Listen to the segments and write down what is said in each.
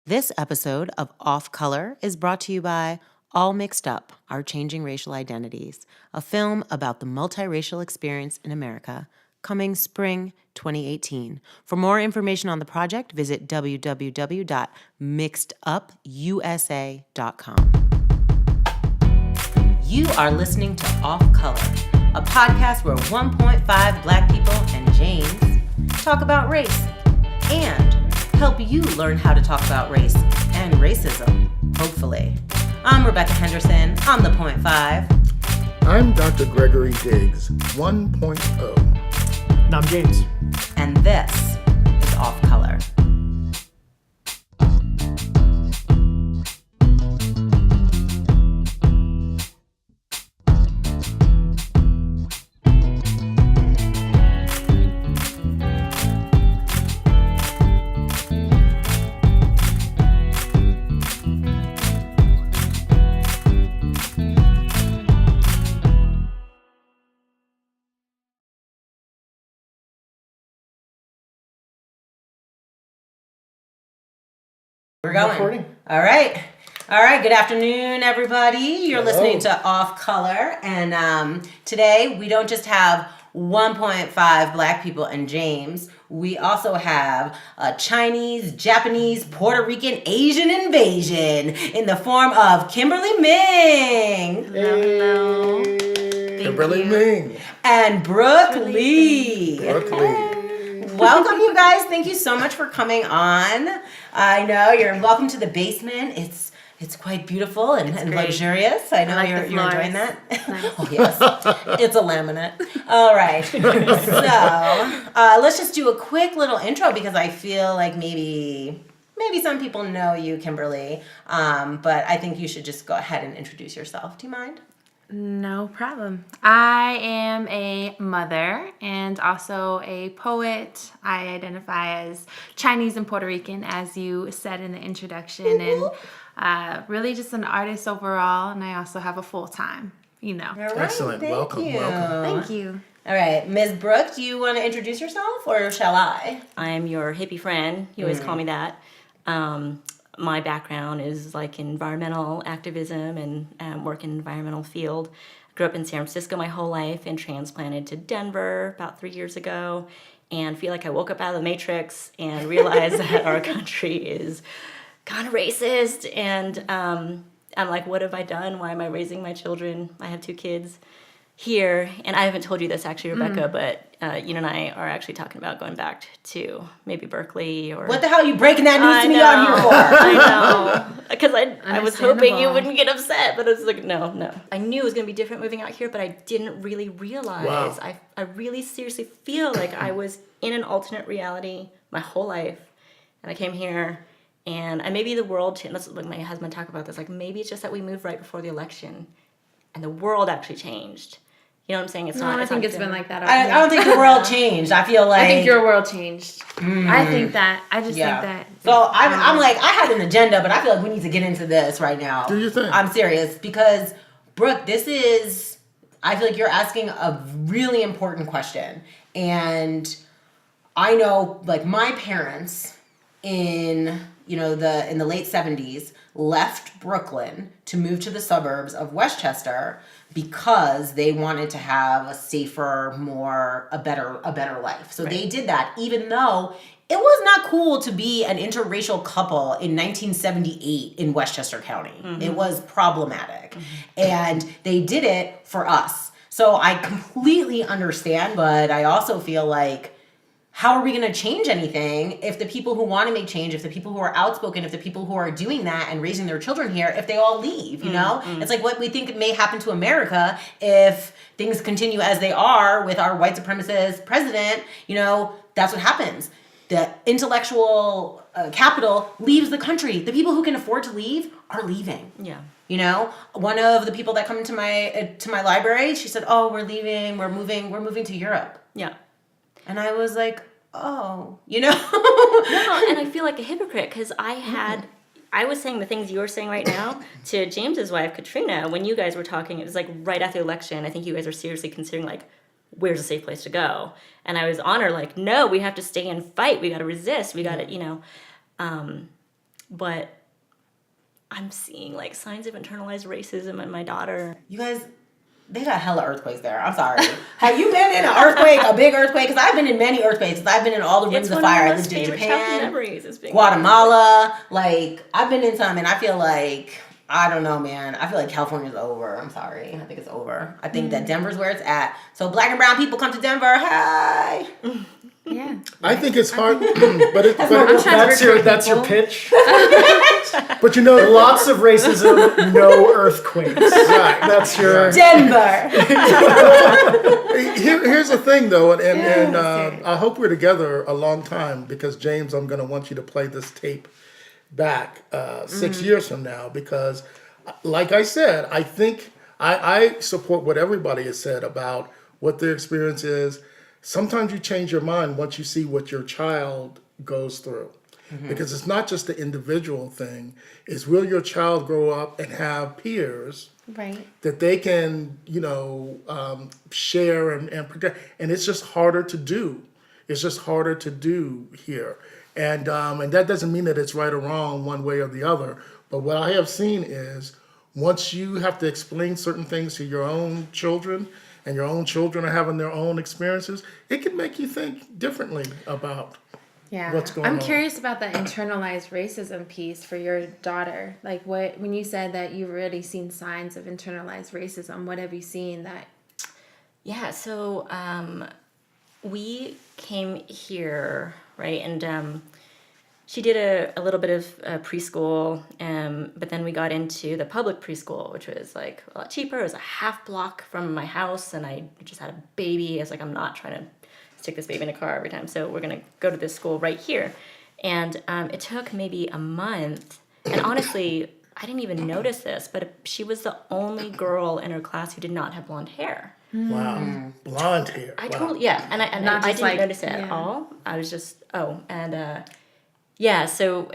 This episode of Off Color is brought to you by All Mixed Up, Our Changing Racial Identities, a film about the multiracial experience in America, coming spring 2018. For more information on the project, visit www.mixedupusa.com. You are listening to Off Color, a podcast where 1.5 Black people and James talk about race and help you learn how to talk about race and racism, hopefully. I'm Rebecca Henderson. I'm the 0.5. I'm Dr. Gregory Diggs, 1.0. And I'm James. And this is Off Color. We're going. Recording. All right. Good afternoon, everybody. You're listening to Off Color. And today we don't just have 1.5 Black people and James. We also have a Chinese, Japanese, Puerto Rican, Asian invasion in the form of Kimberly Ming. Hello. Kimberly Ming. And Brooke Lee. Brooke Lee. Welcome, you guys. Thank you so much for coming on. I know you're welcome to the basement. It's quite beautiful and luxurious. I know you're enjoying that. Nice. Oh, yes. It's a laminate. All right. So let's just do a quick little intro because I feel like maybe some people know you, Kimberly, but I think you should just go ahead and introduce yourself. Do you mind? No problem. I am a mother and also a poet. I identify as Chinese and Puerto Rican, as you said in the introduction, and really just an artist overall. And I also have a full-time, All right. Excellent. Welcome. Thank you. All right. Ms. Brooke, do you want to introduce yourself or shall I? I'm your hippie friend. You always call me that. My background is like environmental activism and work in the environmental field. Grew up in San Francisco my whole life and transplanted to Denver about 3 years ago, and feel like I woke up out of the Matrix and realized that our country is kind of racist. And I'm like, what have I done? Why am I raising my children? I have 2 kids here, and I haven't told you this actually, Rebecca, but you and I are actually talking about going back to maybe Berkeley or... What the hell are you breaking that news to me on here for? I know, because I was hoping you wouldn't get upset, but it's like, no. I knew it was going to be different moving out here, but I didn't really realize. Wow. I really seriously feel like I was in an alternate reality my whole life, and I came here, and maybe the world changed. Let's look, my husband talk about this, like maybe it's just that we moved right before the election, and the world actually changed. You know what I'm saying? I think it's been like that. I don't think the world changed. I feel like... I think your world changed. I think that. I just think that. So I'm like, I had an agenda, but I feel like we need to get into this right now. Do you think? I'm serious because, Brooke, I feel like you're asking a really important question. And I know, like, my parents in the late 70s left Brooklyn to move to the suburbs of Westchester because they wanted to have a safer, a better life. So they did that, even though it was not cool to be an interracial couple in 1978 in Westchester County. Mm-hmm. It was problematic. Mm-hmm. And they did it for us. So I completely understand, but I also feel like, how are we going to change anything if the people who want to make change, if the people who are outspoken, if the people who are doing that and raising their children here, if they all leave, you know? It's like what we think may happen to America if things continue as they are with our white supremacist president. That's what happens. The intellectual capital leaves the country. The people who can afford to leave are leaving. Yeah. One of the people that come to my library, she said, "Oh, we're leaving. We're moving to Europe." Yeah. And I was like, oh, No, and I feel like a hypocrite because I was saying the things you're saying right now to James's wife, Katrina, when you guys were talking. It was like right after the election. I think you guys were seriously considering like, where's a safe place to go? And I was on her like, no, we have to stay and fight. We got to resist. We got to, but I'm seeing like signs of internalized racism in my daughter. You guys, they got hella earthquakes there. I'm sorry. Have you been in an earthquake, a big earthquake? Because I've been in many earthquakes. I've been in all the rings of fire. I lived in Japan, Guatemala. Like, I've been in some, and I feel like, I don't know, man. I feel like California's over. I'm sorry. I think it's over. I think that Denver's where it's at. So black and brown people come to Denver. Hey. Yeah. I think it's hard, that's your pitch. but you know, Lots of racism, no earthquakes. right. That's your. Denver. Here's the thing, though, and I hope we're together a long time because James, I'm going to want you to play this tape back 6 years from now because, like I said, I think I support what everybody has said about what their experience is. Sometimes you change your mind once you see what your child goes through. Because it's not just the individual thing. It's will your child grow up and have peers that they can, share and protect. And it's just harder to do. It's just harder to do here. And that doesn't mean that it's right or wrong one way or the other. But what I have seen is once you have to explain certain things to your own children, and your own children are having their own experiences, it can make you think differently about what's going on. I'm curious about the internalized racism piece for your daughter. Like, when you said that you've already seen signs of internalized racism, what have you seen that? Yeah, so we came here, right, and she did a little bit of preschool, but then we got into the public preschool, which was like a lot cheaper. It was a half block from my house, and I just had a baby. I was like, I'm not trying to stick this baby in a car every time, so we're gonna go to this school right here. And it took maybe a month, and honestly, I didn't even notice this, but she was the only girl in her class who did not have blonde hair. Wow, blonde hair. I totally, and I didn't notice it at all. I was just, so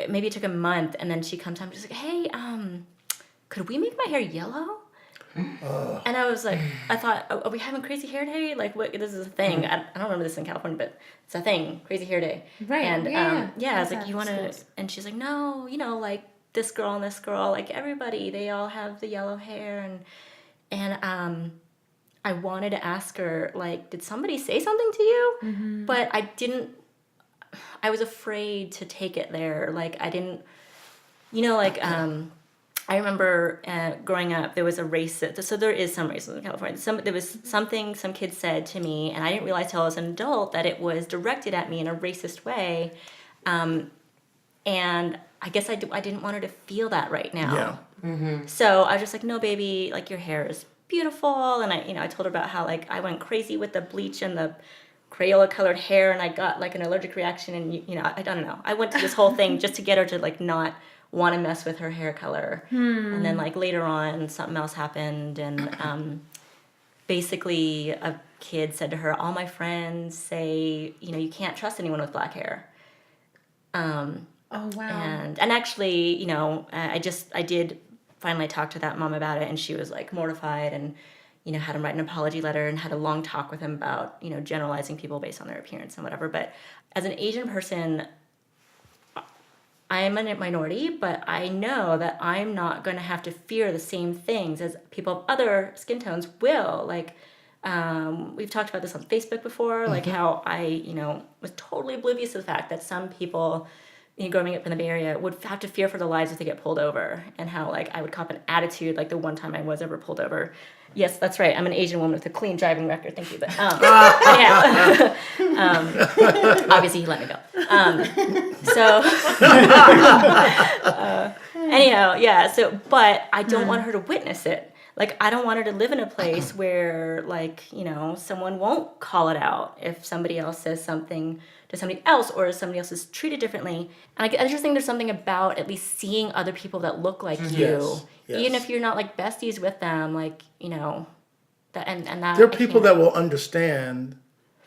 maybe it took a month, and then she comes home, she's like, hey, could we make my hair yellow? And I was like, I thought, are we having crazy hair day? Like, what? This is a thing. I don't remember this in California, but it's a thing, crazy hair day. Right. And I was like, you want to? Schools. And she's like, no, like this girl and this girl, like everybody, they all have the yellow hair, and I wanted to ask her, like, did somebody say something to you? But I didn't. I was afraid to take it there. Like, I didn't, I remember growing up, there was a racist, so there is some racism in California. There was something some kid said to me, and I didn't realize till I was an adult that it was directed at me in a racist way. And I guess I didn't want her to feel that right now. Yeah. So I was just like, no, baby, like, your hair is beautiful. And I told her about how, like, I went crazy with the bleach and the Crayola colored hair, and I got like an allergic reaction, and I don't know. I went to this whole thing just to get her to like not want to mess with her hair color. And then like later on, something else happened, and basically a kid said to her, all my friends say, you can't trust anyone with black hair. Oh, wow. And actually, I did finally talk to that mom about it, and she was like mortified, and had him write an apology letter and had a long talk with him about, generalizing people based on their appearance and whatever. But as an Asian person, I am a minority, but I know that I'm not going to have to fear the same things as people of other skin tones will. Like, we've talked about this on Facebook before, like how I, was totally oblivious to the fact that some people, growing up in the Bay Area, would have to fear for their lives if they get pulled over, and how, like, I would cop an attitude, like the one time I was ever pulled over. Yes, that's right. I'm an Asian woman with a clean driving record. Thank you. But obviously he let me go. Anyhow, yeah. So, but I don't want her to witness it. Like, I don't want her to live in a place where, like, someone won't call it out if somebody else says something to somebody else, or if somebody else is treated differently. And I just think there's something about at least seeing other people that look like you. Yes. Even if you're not like besties with them, like, that and that. There are people that will understand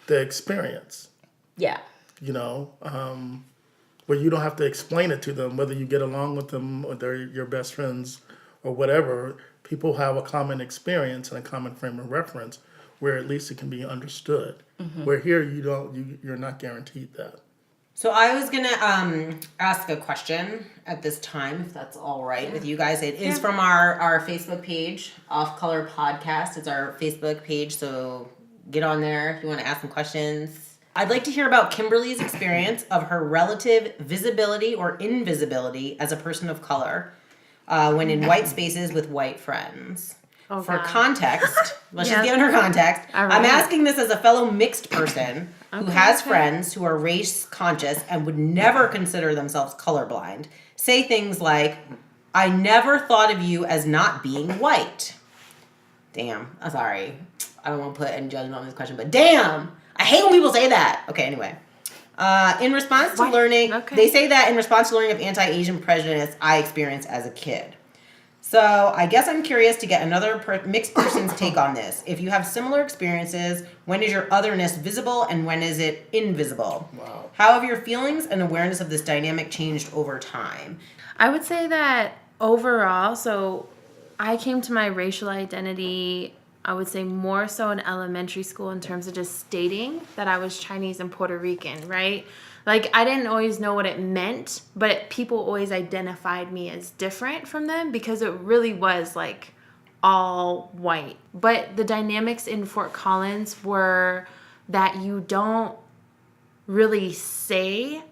the experience. Yeah. Where you don't have to explain it to them, whether you get along with them or they're your best friends or whatever. People have a common experience and a common frame of reference where at least it can be understood. Where here you're not guaranteed that. So I was gonna ask a question at this time, if that's all right with you guys. It is from our Facebook page, Off Color Podcast. It's our Facebook page, so get on there if you want to ask some questions. I'd like to hear about Kimberly's experience of her relative visibility or invisibility as a person of color when in white spaces with white friends. Oh, For God. context, let's just give her context. All right. I'm asking this as a fellow mixed person who has friends who are race conscious and would never consider themselves colorblind. Say things like, I never thought of you as not being white. Damn, I'm sorry. I don't want to put any judgment on this question, but damn, I hate when people say that. Okay, anyway. In response to learning, they say that in response to learning of anti-Asian prejudice I experienced as a kid. So I guess I'm curious to get another mixed person's take on this. If you have similar experiences, when is your otherness visible and when is it invisible? Wow. How have your feelings and awareness of this dynamic changed over time? I would say that overall, so I came to my racial identity, I would say more so in elementary school in terms of just stating that I was Chinese and Puerto Rican, right? Like, I didn't always know what it meant, but people always identified me as different from them because it really was, like, all white. But the dynamics in Fort Collins were that you don't really say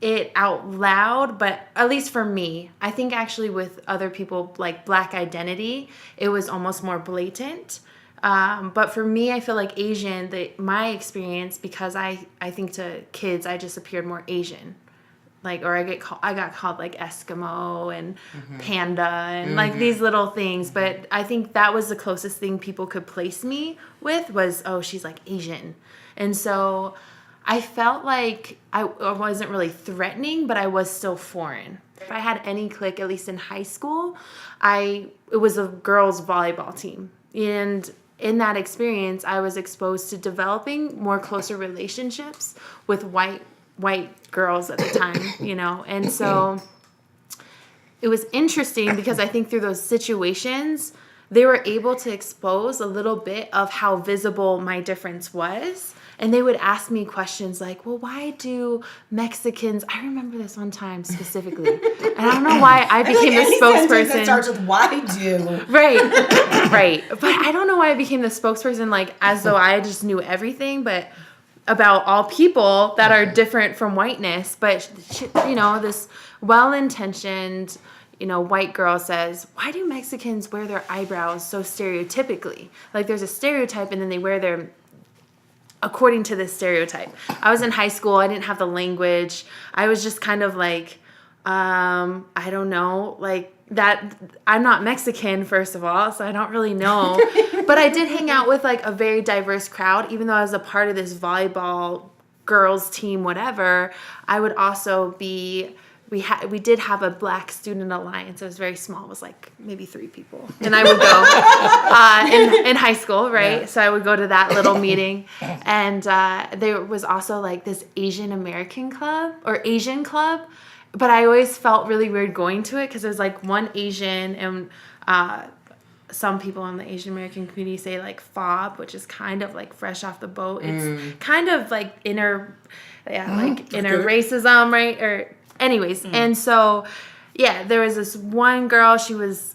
it out loud, but at least for me, I think actually with other people, like Black identity, it was almost more blatant. But for me, I feel like Asian, my experience, because I think to kids, I just appeared more Asian. Like, or I got called like Eskimo and panda and like these little things. But I think that was the closest thing people could place me with was, oh, she's like Asian. And so I felt like I wasn't really threatening, but I was still foreign. If I had any clique, at least in high school, it was a girls' volleyball team. And in that experience, I was exposed to developing more closer relationships with white girls at the time, you know? And so it was interesting because I think through those situations, they were able to expose a little bit of how visible my difference was. And they would ask me questions like, well, why do Mexicans... I remember this one time specifically. And I don't know why I became the spokesperson. That starts with why do. Right, right. But I don't know why I became the spokesperson, like, as though I just knew everything, but about all people that are different from whiteness. But, you know, this well-intentioned, you know, white girl says, why do Mexicans wear their eyebrows so stereotypically? Like, there's a stereotype, and then they wear their... according to this stereotype. I was in high school. I didn't have the language. I was just kind of like, I don't know, like that. I'm not Mexican, first of all, so I don't really know. But I did hang out with like a very diverse crowd, even though I was a part of this volleyball girls team, whatever. I would also be... We did have a Black Student Alliance. It was very small. It was like maybe 3 people. And I would go in high school, right? Yeah. So I would go to that little meeting. And there was also like this Asian American club or Asian club. But I always felt really weird going to it because there's like one Asian and some people in the Asian American community say like fob, which is kind of like fresh off the boat. It's kind of like inner racism, right? Or... anyways, and so, yeah, there was this one girl, she was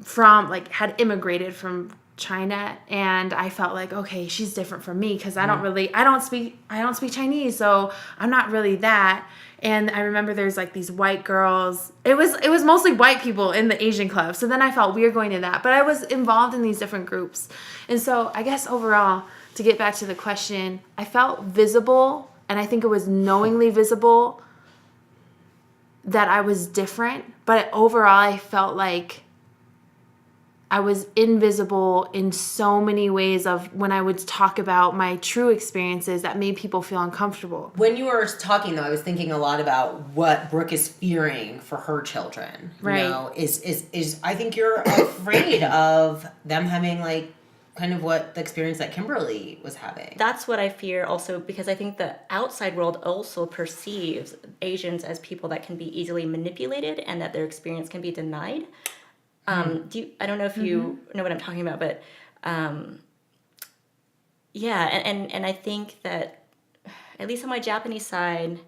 from, like, had immigrated from China, and I felt like, okay, she's different from me, because I don't speak Chinese, so I'm not really that, and I remember there's, like, these white girls, it was mostly white people in the Asian club, so then I felt weird going to that, but I was involved in these different groups, and so, I guess overall, to get back to the question, I felt visible, and I think it was knowingly visible, that I was different, but overall I felt like I was invisible in so many ways of when I would talk about my true experiences that made people feel uncomfortable. When you were talking though, I was thinking a lot about what Brooke is fearing for her children. Right. You know, is I think you're afraid of them having like kind of what the experience that Kimberly was having. That's what I fear also, because I think the outside world also perceives Asians as people that can be easily manipulated and that their experience can be denied. I don't know if you know what I'm talking about, but yeah, and I think that at least on my Japanese side,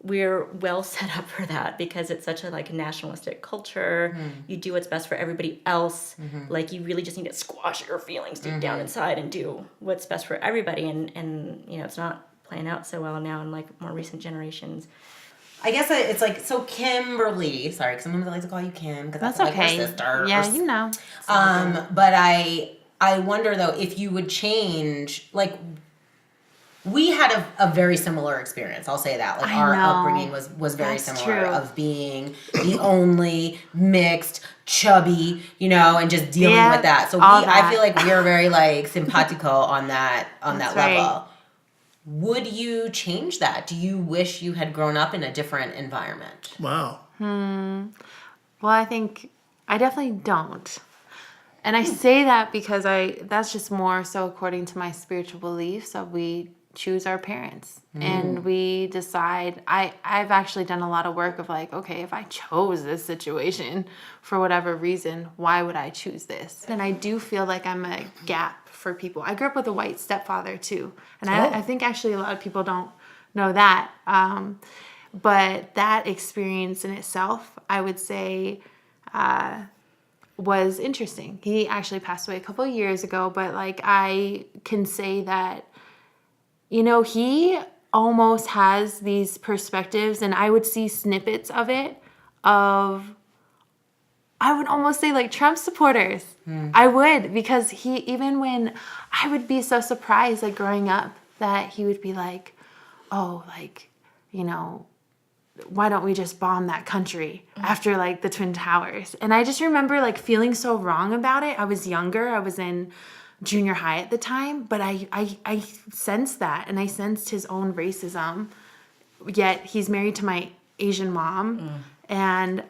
we're well set up for that because it's such a like nationalistic culture. You do what's best for everybody else. Like you really just need to squash your feelings deep down inside and do what's best for everybody. And you know, it's not playing out so well now in like more recent generations. I guess it's like, so Kimberly, sorry, because sometimes I like to call you Kim, because that's like okay. her sister. Yeah, you know. But I wonder though, if you would change, like, we had a very similar experience. I'll say that. Like, our upbringing was very That's similar, true. of being the only mixed, chubby, you know, and just dealing with that. So I feel like we are very like simpatico on that That's level. right. Would you change that? Do you wish you had grown up in a different environment? Wow. Well, I think I definitely don't. And I say that because that's just more so according to my spiritual beliefs of we choose our parents and we decide. I've actually done a lot of work of like, okay, if I chose this situation for whatever reason, why would I choose this? And I do feel like I'm a gap for people. I grew up with a white stepfather too. And I think actually a lot of people don't know that. But that experience in itself, I would say, was interesting. He actually passed away a couple of years ago, but like I can say that, you know, he almost has these perspectives, and I would see snippets of it I would almost say like Trump supporters. I would, because he, even when I would be so surprised like growing up that he would be like, oh, like, you know, why don't we just bomb that country after like the Twin Towers? And I just remember like feeling so wrong about it. I was younger. I was in junior high at the time, but I sensed that, and I sensed his own racism. Yet he's married to my Asian mom, and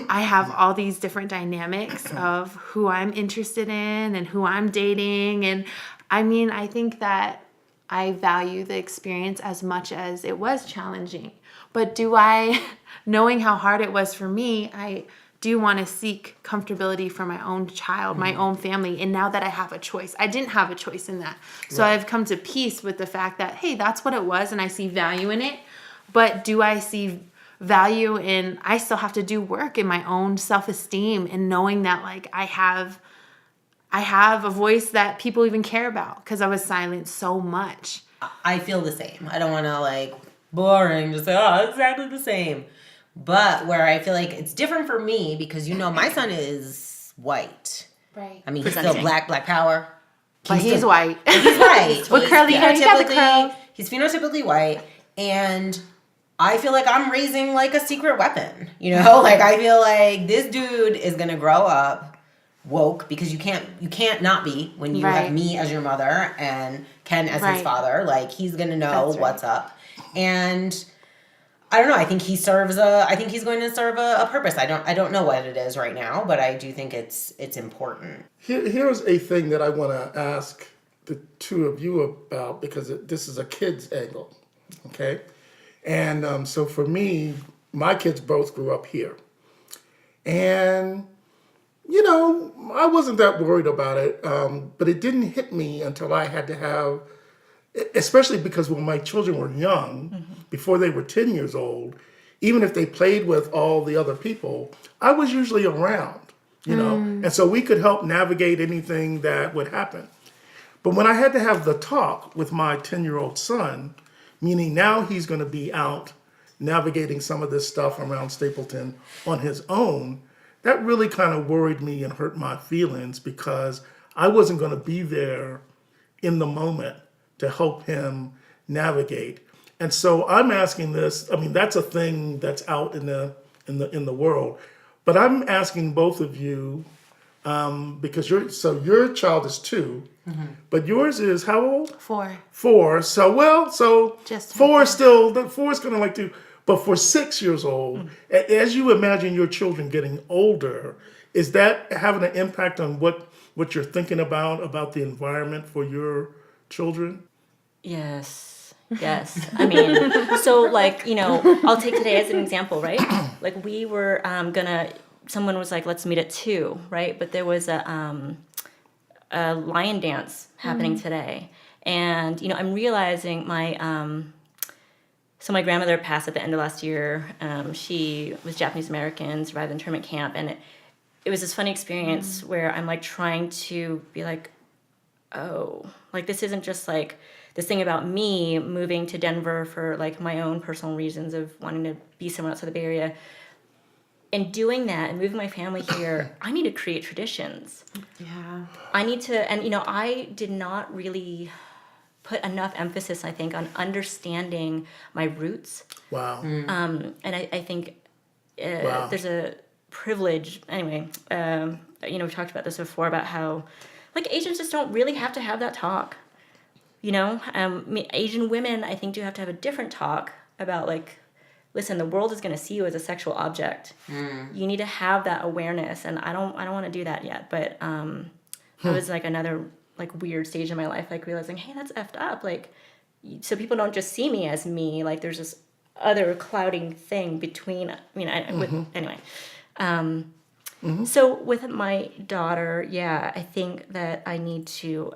I have all these different dynamics of who I'm interested in and who I'm dating. And I mean, I think that I value the experience as much as it was challenging. But knowing how hard it was for me, I do want to seek comfortability for my own child, my own family. And now that I have a choice, I didn't have a choice in that. So I've come to peace with the fact that, hey, that's what it was, and I see value in it. But do I see value in, I still have to do work in my own self-esteem and knowing that like I have a voice that people even care about because I was silenced so much. I feel the same. I don't want to like boring, just say, oh, exactly the same. But where I feel like it's different for me because, you know, my son is white. Right. I mean, he's still black power. But he's white. He's white. With curly hair, you got the curls. He's phenotypically white. And I feel like I'm raising like a secret weapon. You know, like I feel like this dude is going to grow up woke because you can't not be when you have me as your mother and Ken as his father. Like he's going to know what's up. And I don't know. I think he's going to serve a purpose. I don't know what it is right now, but I do think it's important. Here's a thing that I want to ask the two of you about because this is a kid's angle, okay? And so for me, my kids both grew up here. And, you know, I wasn't that worried about it, but it didn't hit me until I had to have, especially because when my children were young, before they were 10 years old, even if they played with all the other people, I was usually around, you know, and so we could help navigate anything that would happen. But when I had to have the talk with my 10-year-old son, meaning now he's going to be out navigating some of this stuff around Stapleton on his own, that really kind of worried me and hurt my feelings because I wasn't going to be there in the moment to help him navigate. And so I'm asking this, I mean, that's a thing that's out in the world, but I'm asking both of you, because your child is 2, but yours is how old? 4. 4. So Just 4 is still, 4 is kind of like 2, but for 6 years old, as you imagine your children getting older, is that having an impact on what you're thinking about the environment for your children? Yes. I mean, so like, you know, I'll take today as an example, right? Like we were someone was like, let's meet at 2, right? But there was a lion dance happening today. And, you know, I'm realizing my So my grandmother passed at the end of last year. She was Japanese American, survived internment camp, and it was this funny experience where I'm like trying to be like, oh, like this isn't just like this thing about me moving to Denver for like my own personal reasons of wanting to be somewhere outside the Bay Area. And doing that and moving my family here, I need to create traditions. Yeah. I need to, and I did not really put enough emphasis, I think, on understanding my roots. Wow. And I think Wow. there's a privilege. Anyway, we've talked about this before about how, like, Asians just don't really have to have that talk. Asian women, I think, do have to have a different talk about, like, listen, the world is going to see you as a sexual object. You need to have that awareness, and I don't want to do that yet. But that was like another like weird stage in my life, like realizing, hey, that's effed up. Like, so people don't just see me as me. Like, there's this other clouding thing between. Anyway. So with my daughter, yeah, I think that I need to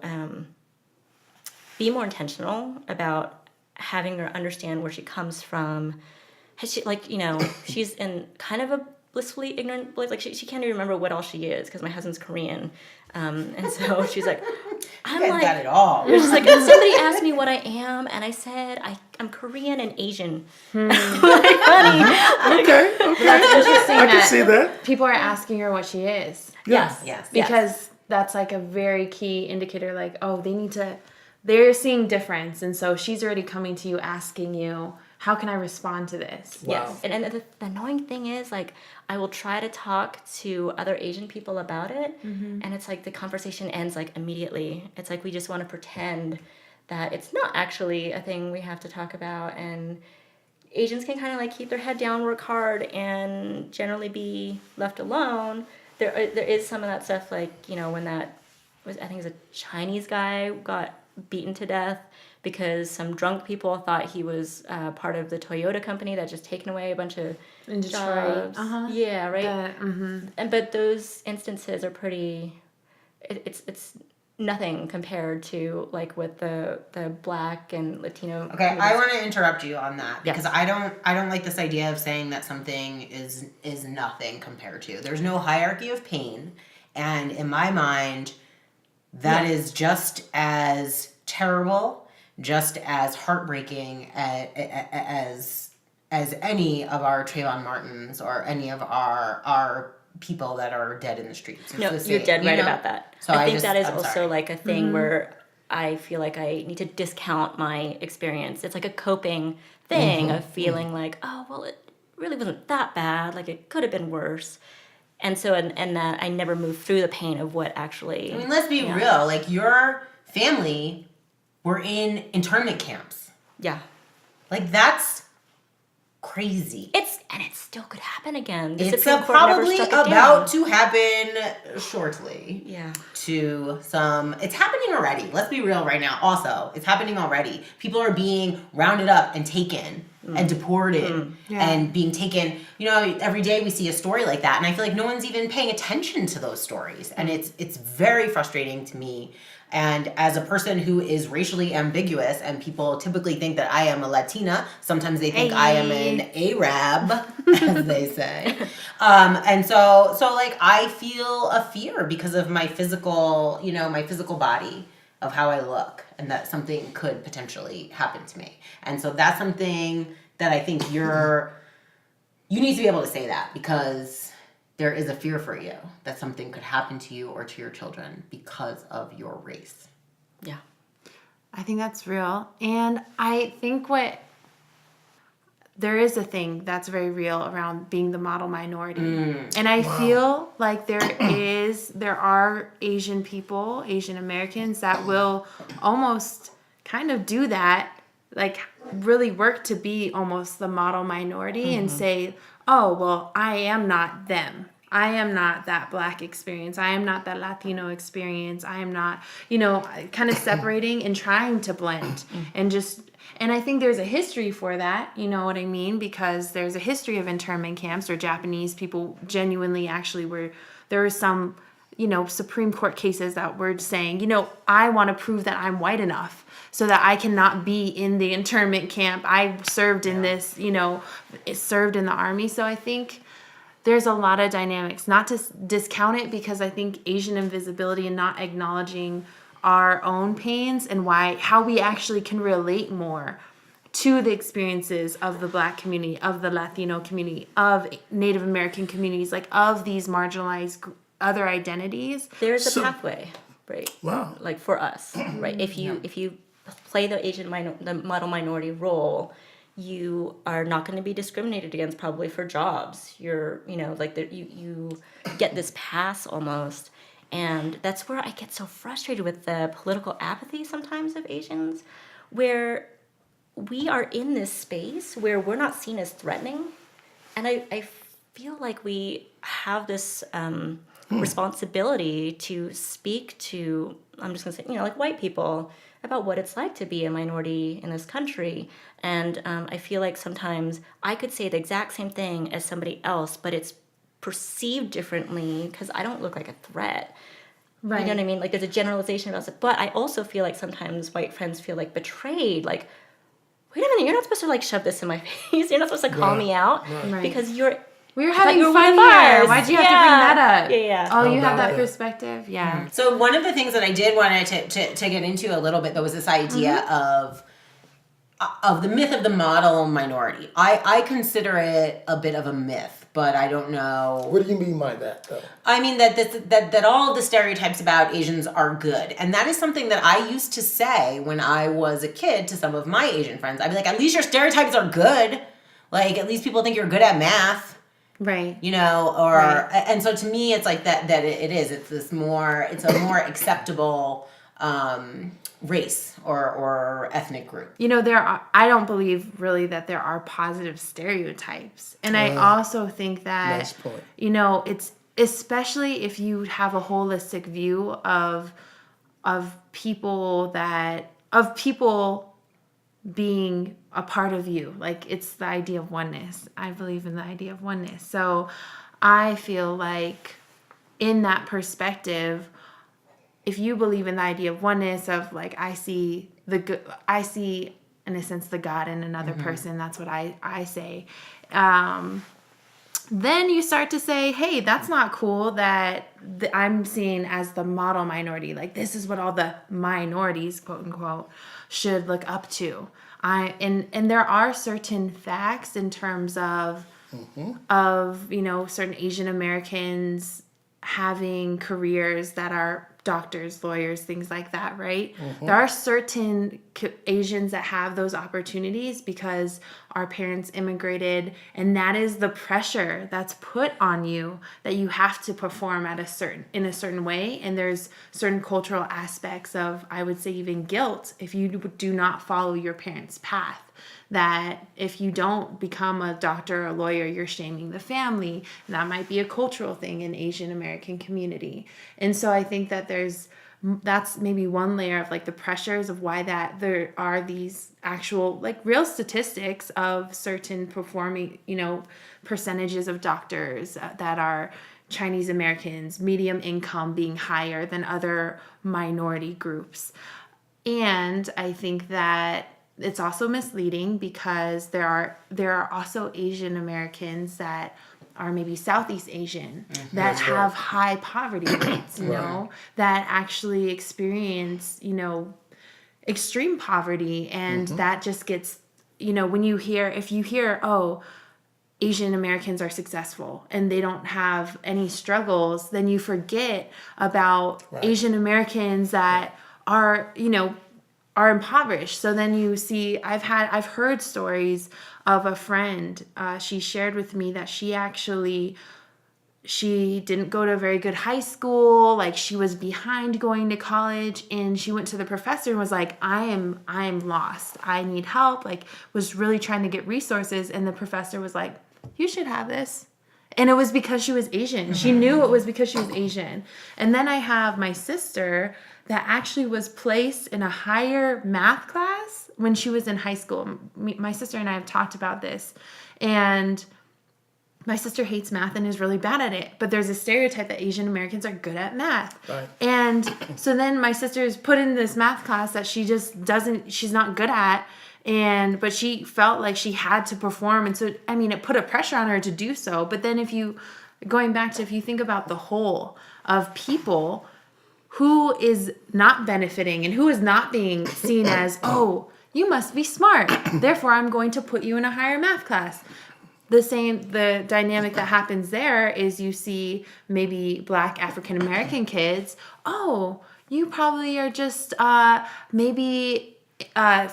be more intentional about having her understand where she comes from. Has she, like, she's in kind of a blissfully ignorant, like she can't even remember what all she is because my husband's Korean. And so she's like, I'm You guys like, got it all. it was just like, somebody asked me what I am, and I said, I'm Korean and Asian. Like, honey. Okay. That's interesting I can see that. people are asking her what she is. Yes. Yes. Because that's like a very key indicator, like, oh, they're seeing difference. And so she's already coming to you asking you, how can I respond to this? Yes. And the annoying thing is, like, I will try to talk to other Asian people about it, and it's like the conversation ends like immediately. It's like we just want to pretend that it's not actually a thing we have to talk about, and Asians can kind of like keep their head down, work hard, and generally be left alone. There is some of that stuff, like, when that was, I think it was a Chinese guy got beaten to death because some drunk people thought he was part of the Toyota company that just taken away a bunch of In Detroit. jobs. Yeah, right. But those instances are pretty. It's nothing compared to like what the Black and Latino. Okay, I communities- want to interrupt you on that because Yes. I don't like this idea of saying that something is nothing compared to. There's no hierarchy of pain, and in my mind, that is just as terrible, just as heartbreaking as any of our Trayvon Martins or any of our people that are dead in the streets. It's No, the you're same, dead you right know? about that. So I think that is I'm also sorry. like a thing where I feel like I need to discount my experience. It's like a coping thing of feeling like, oh, well, it really wasn't that bad. Like, it could have been worse. And so, and that I never moved through the pain of what actually. I mean, let's be real. Like, your family were in internment camps. Yeah. Like, that's crazy. It still could happen again. The It's Supreme Court never probably struck it about down. to happen shortly. Yeah. To some, it's happening already. Let's be real right now. Also, it's happening already. People are being rounded up and taken and deported and being taken. Every day we see a story like that, and I feel like no one's even paying attention to those stories, and it's very frustrating to me. And as a person who is racially ambiguous, and people typically think that I am a Latina, sometimes they think I am an Arab, as they say. And so like I feel a fear because of my physical, my physical body, of how I look, and that something could potentially happen to me. And so that's something that I think you need to be able to say that, because there is a fear for you that something could happen to you or to your children because of your race. Yeah. I think that's real. And I think there is a thing that's very real around being the model minority. And I feel like there are Asian people, Asian Americans that will almost kind of do that, like really work to be almost the model minority and say, oh, well, I am not them. I am not that Black experience. I am not that Latino experience. I am not, kind of separating and trying to blend and I think there's a history for that, you know what I mean? Because there's a history of internment camps where Japanese people genuinely actually there were some Supreme Court cases that were saying, I want to prove that I'm white enough so that I cannot be in the internment camp. I served in this, served in the Army. So I think there's a lot of dynamics, not to discount it, because I think Asian invisibility and not acknowledging our own pains and how we actually can relate more to the experiences of the Black community, of the Latino community, of Native American communities, like of these marginalized other identities. There's a pathway, right? Wow. Like for us, right? If you play the the model minority role, you are not going to be discriminated against probably for jobs. You're, you get this pass almost. And that's where I get so frustrated with the political apathy sometimes of Asians, where we are in this space where we're not seen as threatening. And I feel like we have this responsibility to speak to, I'm just going to say, white people about what it's like to be a minority in this country. And I feel like sometimes I could say the exact same thing as somebody else, but it's perceived differently because I don't look like a threat. Right. You know what I mean? Like there's a generalization about it. But I also feel like sometimes white friends feel like betrayed. Like, wait a minute, you're not supposed to shove this in my face. You're not supposed to call me out because you're... We were having fun here. Why'd you have to bring that up? Yeah. Oh, you have that perspective? Yeah. So one of the things that I did want to get into a little bit, though, was this idea of the myth of the model minority. I consider it a bit of a myth, but I don't know. What do you mean by that, though? I mean that all of the stereotypes about Asians are good. And that is something that I used to say when I was a kid to some of my Asian friends. I'd be like, at least your stereotypes are good. Like, at least people think you're good at math. Right. And so to me, it's like that it is. It's a more acceptable race or ethnic group. I don't believe really that there are positive stereotypes. And I also think that, nice point. It's especially if you have a holistic view of people being a part of you. Like, it's the idea of oneness. I believe in the idea of oneness. So I feel like in that perspective, if you believe in the idea of oneness, of like, I see in a sense the God in another person, that's what I say. Then you start to say, hey, that's not cool that I'm seen as the model minority. Like, this is what all the minorities, quote unquote, should look up to. And there are certain facts in terms of certain Asian Americans having careers that are doctors, lawyers, things like that, right? There are certain Asians that have those opportunities because our parents immigrated, and that is the pressure that's put on you, that you have to perform in a certain way. And there's certain cultural aspects of, I would say, even guilt if you do not follow your parents' path. That if you don't become a doctor or a lawyer, you're shaming the family. And that might be a cultural thing in Asian American community. And so I think that that's maybe one layer of like the pressures of why that there are these actual like real statistics of certain performing, percentages of doctors that are Chinese Americans, medium income being higher than other minority groups. And I think that it's also misleading because there are also Asian Americans that are maybe Southeast Asian that have high poverty rates, that actually experience, extreme poverty. And that just gets, if you hear, oh, Asian Americans are successful and they don't have any struggles, then you forget about Asian Americans that are impoverished. So then you see, I've heard stories of a friend. She shared with me that she didn't go to a very good high school. Like, she was behind going to college, and she went to the professor and was like, I am lost. I need help. Like, was really trying to get resources. And the professor was like, you should have this. And it was because she was Asian. She knew it was because she was Asian. And then I have my sister that actually was placed in a higher math class when she was in high school. My sister and I have talked about this. And my sister hates math and is really bad at it, but there's a stereotype that Asian Americans are good at math. Right. And so then my sister's put in this math class that she just she's not good at, but she felt like she had to perform. And so, I mean, it put a pressure on her to do so. But then if you think about the whole of people, who is not benefiting and who is not being seen as, oh, you must be smart, therefore I'm going to put you in a higher math class. The dynamic that happens there is you see maybe Black African American kids, oh, you probably are just maybe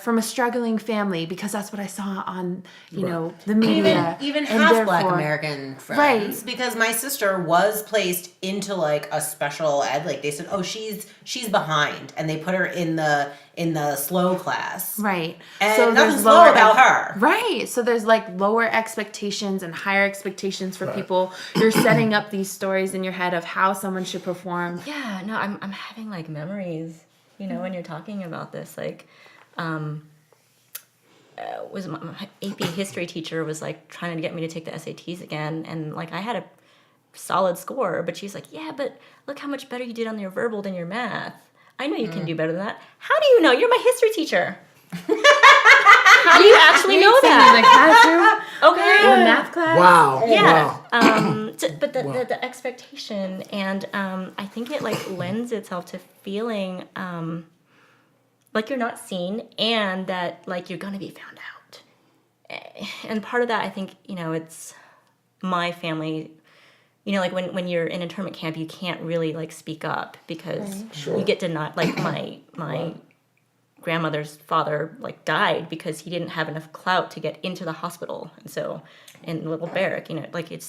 from a struggling family, because that's what I saw on, the media. Even and half Black therefore- American friends. Right. Because my sister was placed into like a special ed, like they said, oh, she's behind, and they put her in the slow class. Right. And so nothing there's slow about her. Right. So there's like lower expectations and higher expectations for people. You're setting up these stories in your head of how someone should perform. Yeah, no, I'm having like memories, when you're talking about this, like, was my AP history teacher was like trying to get me to take the SATs again, and like I had a solid score, but she's like, yeah, but look how much better you did on your verbal than your math. I know you can do better than that. How do you know? You're my history teacher. How do you actually know In that? the classroom, Okay. in the math class. Wow. Yeah. Wow. But the expectation, and I think it like lends itself to feeling like you're not seen, and that like you're gonna be found out. And part of that, I think, it's my family. Like when you're in internment camp, you can't really like speak up because you get denied. Like my grandmother's father like died because he didn't have enough clout to get into the hospital, and so in Little Barrack, like it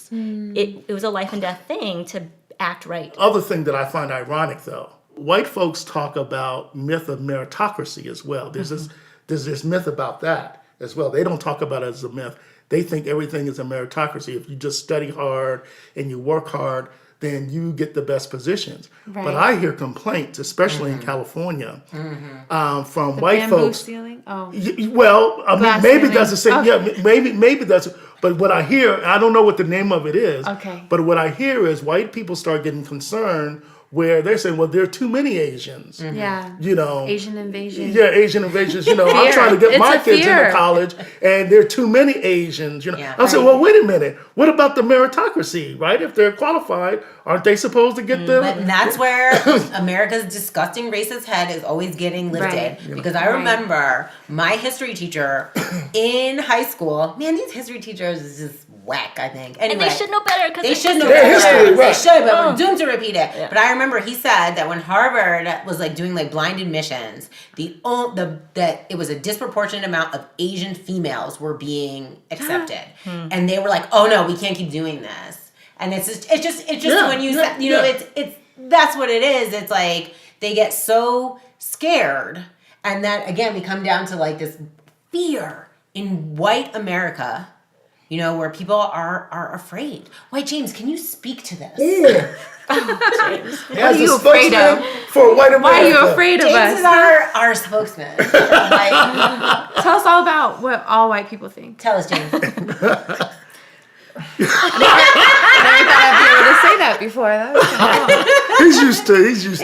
was a life and death thing to act right. Other thing that I find ironic, though, white folks talk about myth of meritocracy as well. There's this myth about that as well. They don't talk about it as a myth. They think everything is a meritocracy. If you just study hard and you work hard, then you get the best positions. Right. But I hear complaints, especially in California, from The white bamboo folks. ceiling? Oh. Well, I mean, Glass maybe ceiling. that's the same. Okay. Yeah, maybe that's. But what I hear, I don't know what the name of it is. Okay. But what I hear is white people start getting concerned where they're saying, well, there are too many Asians. Yeah. Asian invasion. Yeah, Asian invasions. I'm Fear. trying to get It's my a kids fear. into college, and there are too many Asians. Yeah. I'm saying, well, wait a minute. What about the meritocracy, right? If they're qualified, aren't they supposed to get the? But that's where America's disgusting racist head is always getting lifted. Right. Because I remember my history teacher in high school. Man, these history teachers is just whack, I think. Anyway, And they should know better because they should know They're better. history, They right. should, but we're doomed to repeat it. Yeah. But I remember he said that when Harvard was like doing like blind admissions, that it was a disproportionate amount of Asian females were being accepted, and they were like, "Oh no, we can't keep doing this." And it's just Yeah, when you yeah, it's that's what it is. It's like they get so scared, and that again we come down to like this fear in white America. Where people are afraid. White James, can you speak to this? What are you afraid of? For white America. Why are you afraid of James us? is our spokesman. Like, Tell us all about what all white people think. tell us, James. I never thought I'd be able to say that before. That was kind of cool. He's used to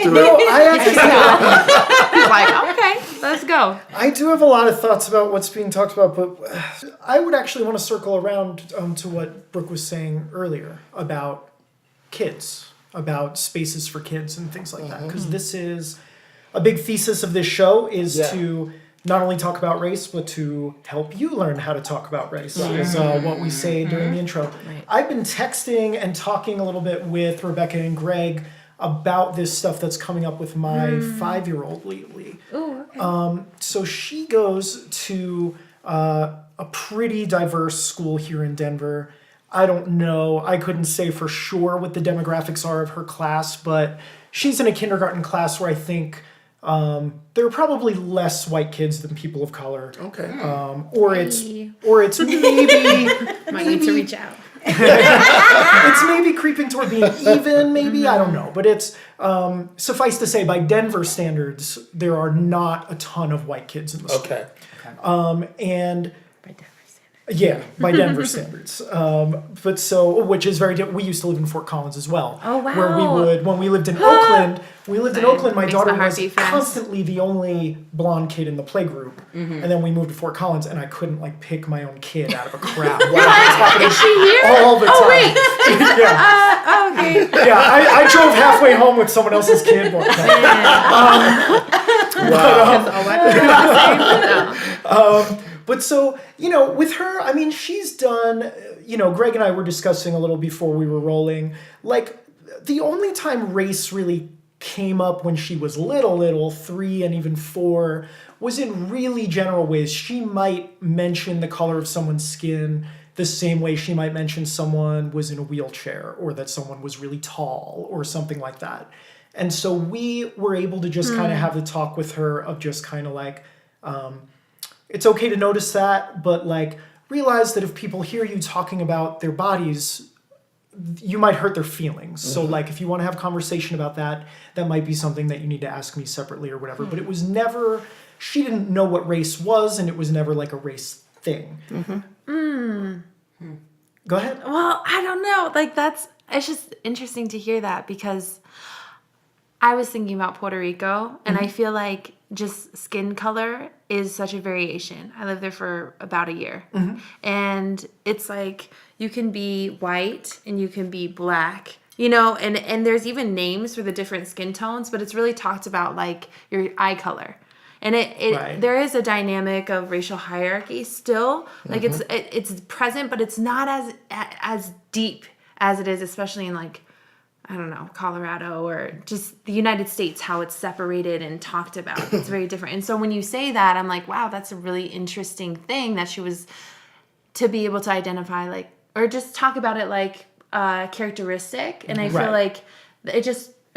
it. No, I actually He's like, okay, let's go. I do have a lot of thoughts about what's being talked about, but I would actually want to circle around to what Brooke was saying earlier about kids, about spaces for kids and things like that. Because this is a big thesis of this show is to not only talk about race, but to help you learn how to talk about race, is what we say during the intro. Right. I've been texting and talking a little bit with Rebecca and Greg about this stuff that's coming up with my 5-year-old lately. Ooh, okay. So she goes to a pretty diverse school here in Denver. I don't know. I couldn't say for sure what the demographics are of her class, but she's in a kindergarten class where I think there are probably less white kids than people of color. Okay. Or it's maybe Might need to reach out. it's maybe creeping toward being even, maybe, I don't know. But it's, suffice to say, by Denver standards, there are not a ton of white kids in the school. Okay. And Yeah, by Denver standards. But so, which is very different. We used to live in Fort Collins as well. Oh, wow. Where we would, when we lived in Oakland, my Makes daughter my heart was beat fast. constantly the only blonde kid in the playgroup. And then we moved to Fort Collins, and I couldn't like pick my own kid out of a crowd. Is she here? All the time. Oh, wait. Yeah. Okay. Yeah, I drove halfway home with someone else's kid one time. But so, with her, I mean, she's done, Greg and I were discussing a little before we were rolling, like, the only time race really came up when she was little, 3 and even 4, was in really general ways. She might mention the color of someone's skin the same way she might mention someone was in a wheelchair or that someone was really tall or something like that. And so we were able to just kind of have the talk with her of just kind of like, it's okay to notice that, but like realize that if people hear you talking about their bodies, you might hurt their feelings. So like if you want to have a conversation about that, that might be something that you need to ask me separately or whatever. But it was never, she didn't know what race was, and it was never like a race thing. Go ahead. Well, I don't know. Like it's just interesting to hear that because I was thinking about Puerto Rico, and I feel like just skin color is such a variation. I lived there for about a year. And it's like you can be white and you can be black, and there's even names for the different skin tones, but it's really talked about like your eye color. And Right. there is a dynamic of racial hierarchy still. Like it's present, but it's not as deep as it is, especially in like, I don't know, Colorado or just the United States, how it's separated and talked about. It's very different. And so when you say that, I'm like, wow, that's a really interesting thing that she was to be able to identify, like, or just talk about it like a characteristic. And I feel like it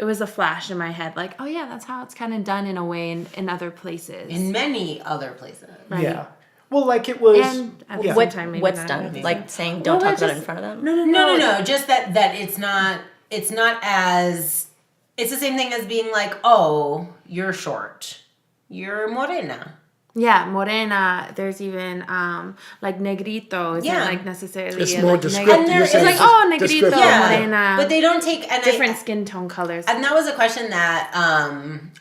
was a flash in my head, like, oh yeah, that's how it's kind of done in a way in other places. In many other places. Right. Yeah. Well, like it was. And at the same time, maybe What's not. done? Like saying don't Well, talk about just- it in front of them? No. Just that it's not as, it's the same thing as being like, oh, you're short. You're morena. Yeah, morena. There's even like negrito. Isn't Yeah. like necessarily. It's a, more like, descriptive. And there You're is saying like, it's oh, negrito, descriptive. Yeah. morena. But they don't take, and different skin tone colors. And that was a question that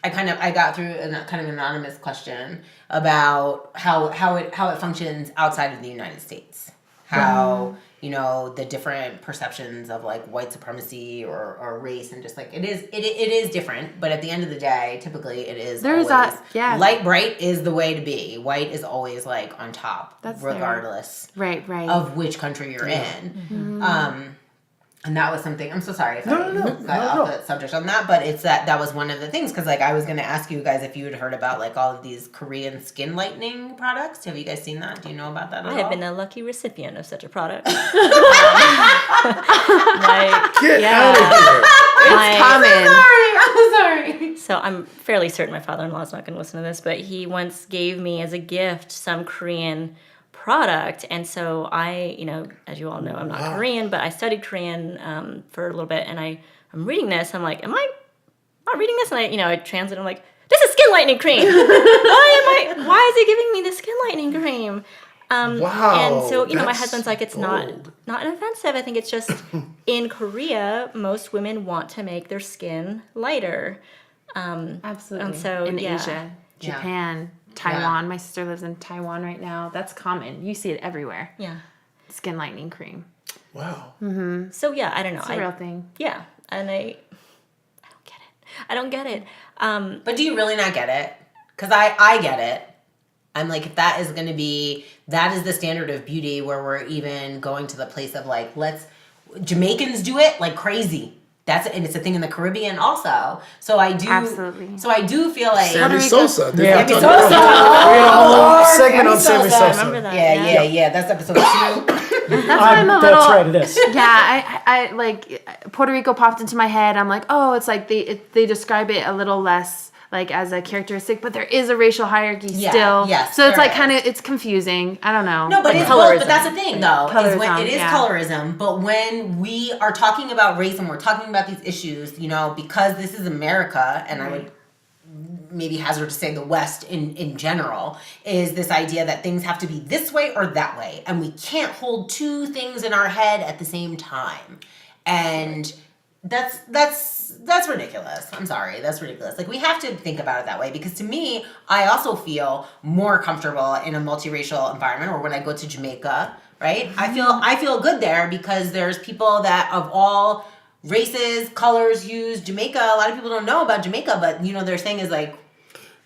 I got through a kind of anonymous question about how it functions outside of the United States. How the different perceptions of like white supremacy or race, and just like it is different, but at the end of the day, typically it is There's always light bright is the way to be. White is always like on top, regardless Right. of which country you're in. And that was something, I'm so sorry if I got off the subject on that, but it's that was one of the things, because like I was going to ask you guys if you had heard about like all of these Korean skin lightening products. Have you guys seen that? Do you know about that at all? I have been a lucky recipient of such a product. Get out of here. It's common. I'm sorry. So I'm fairly certain my father-in-law is not going to listen to this, but he once gave me as a gift some Korean product. And so I, as you all know, I'm not Korean, but I studied Korean for a little bit, and I'm reading this. I'm like, am I not reading this? And I translate. I'm like, this is skin lightening cream. Why is he giving me the skin lightening cream? Wow. And so, my that's husband's like, it's bold. not offensive. I think it's just in Korea, most women want to make their skin lighter. Absolutely. And so, in yeah. Asia, Japan, Taiwan. My sister lives in Taiwan right now. That's common. You see it everywhere. Yeah. Skin lightening cream. Wow. So yeah, I don't know. It's a real thing. Yeah, and I don't get it. But do you really not get it? Because I get it. I'm like, if that is going to be, that is the standard of beauty, where we're even going to the place of like, Jamaicans do it like crazy. And it's a thing in the Caribbean also. So I do. Absolutely. So I do feel like. Sammy Sosa. Yeah. Sammy We had a whole segment on Sammy I Sosa. remember that. Yeah. That's episode 2. That's why I'm a little. That's right, it is. Yeah, I like Puerto Rico popped into my head. I'm like, oh, it's like they describe it a little less like as a characteristic, but there is a racial hierarchy still. Yes, so it's there like kind is. of it's confusing. I don't know. No, but Like but that's the thing though. Is when Colorism, it is yeah. colorism, but when we are talking about race and we're talking about these issues, because this is America, and I would maybe hazard to say the West in general, is this idea that things have to be this way or that way, and we can't hold two things in our head at the same time. And that's ridiculous. I'm sorry, that's ridiculous. Like, we have to think about it that way, because to me, I also feel more comfortable in a multiracial environment, or when I go to Jamaica, right? I feel good there because there's people that of all races, colors use Jamaica. A lot of people don't know about Jamaica, but their thing is like,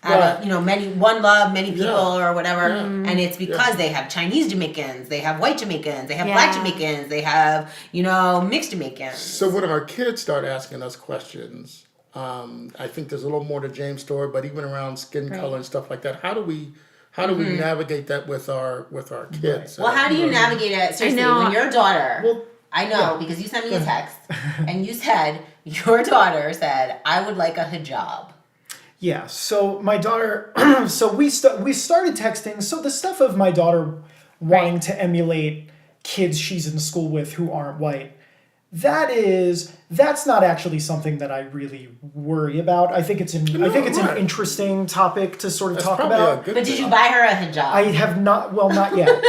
one love, many people, or whatever. And it's because they have Chinese Jamaicans, they have white Jamaicans, they have black Jamaicans, they have, mixed Jamaicans. So when our kids start asking us questions, I think there's a little more to James' story, but even around skin color and stuff like that, how do we navigate that with our kids? Well, how do you navigate it? Seriously, when your daughter, I know because you sent me a text and you said your daughter said, I would like a hijab. Yeah, so my daughter, so we started texting. So the stuff of my daughter wanting to emulate kids she's in school with who aren't white, that's not actually something that I really worry about. I think it's an interesting topic to sort of talk about. But did you buy her a hijab? I have not. Well, not yet.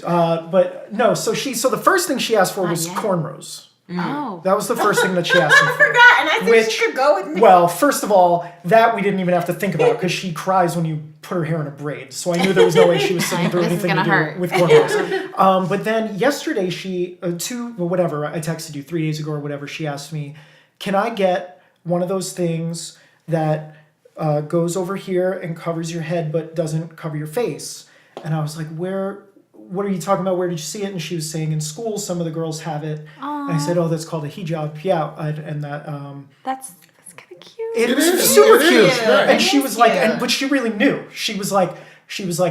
But no. So the first thing she asked for was cornrows. Oh. That was the first thing that she asked me for. I forgot, and I said she could go with me. Well, first of all, that we didn't even have to think about because she cries when you put her hair in a braid. So I knew there was no way she was sitting through anything to do with cornrows. But then yesterday, I texted you 3 days ago or whatever, she asked me, can I get one of those things that goes over here and covers your head but doesn't cover your face? And I was like, what are you talking about? Where did you see it? And she was saying in school, some of the girls have it. And I said, oh, that's called a hijab. Yeah. And that, that's kind of cute. It was super cute. Right. And she was like, but she really knew. She was like,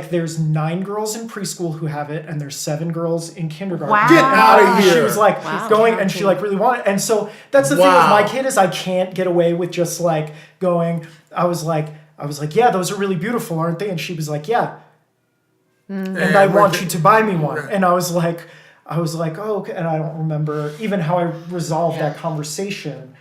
there's 9 girls in preschool who have it, and there's 7 girls in kindergarten. Wow. Get out of here. She was like going, and she like really wanted. And so that's the thing with my kid is I can't get away with just like going. I was like, yeah, those are really beautiful, aren't they? And she was like, yeah. And I want you to buy me one. Right. And I was like, oh, okay. And I don't remember even how I resolved that conversation.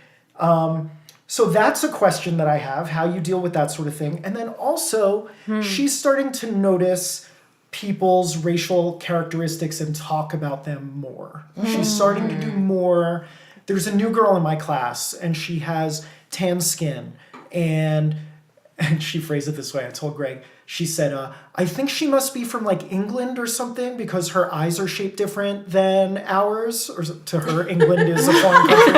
So that's a question that I have, how you deal with that sort of thing. And then also, she's starting to notice people's racial characteristics and talk about them more. She's starting to do more. There's a new girl in my class, and she has tan skin. And she phrased it this way. I told Greg, she said, I think she must be from like England or something because her eyes are shaped different than ours. Or to her, England is a foreign country.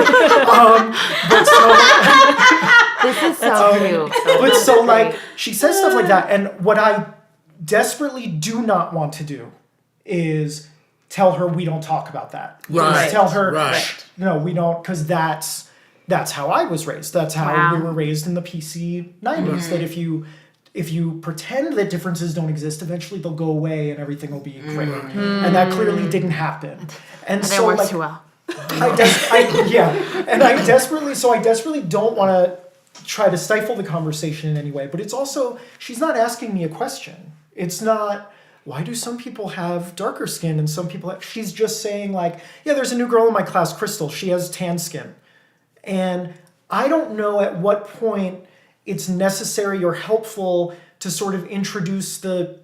This is so cute. But so like, she says stuff like that. And what I desperately do not want to do is tell her we don't talk about that. Right. Tell her, no, we don't, because that's how I was raised. That's how we were raised in the PC 90s. That if you pretend that differences don't exist, eventually they'll go away and everything will be great. And that clearly didn't happen. And so works like, too well. I desperately don't want to try to stifle the conversation in any way. But it's also, she's not asking me a question. It's not, why do some people have darker skin and some people have, she's just saying like, yeah, there's a new girl in my class, Crystal. She has tan skin. And I don't know at what point it's necessary or helpful to sort of introduce the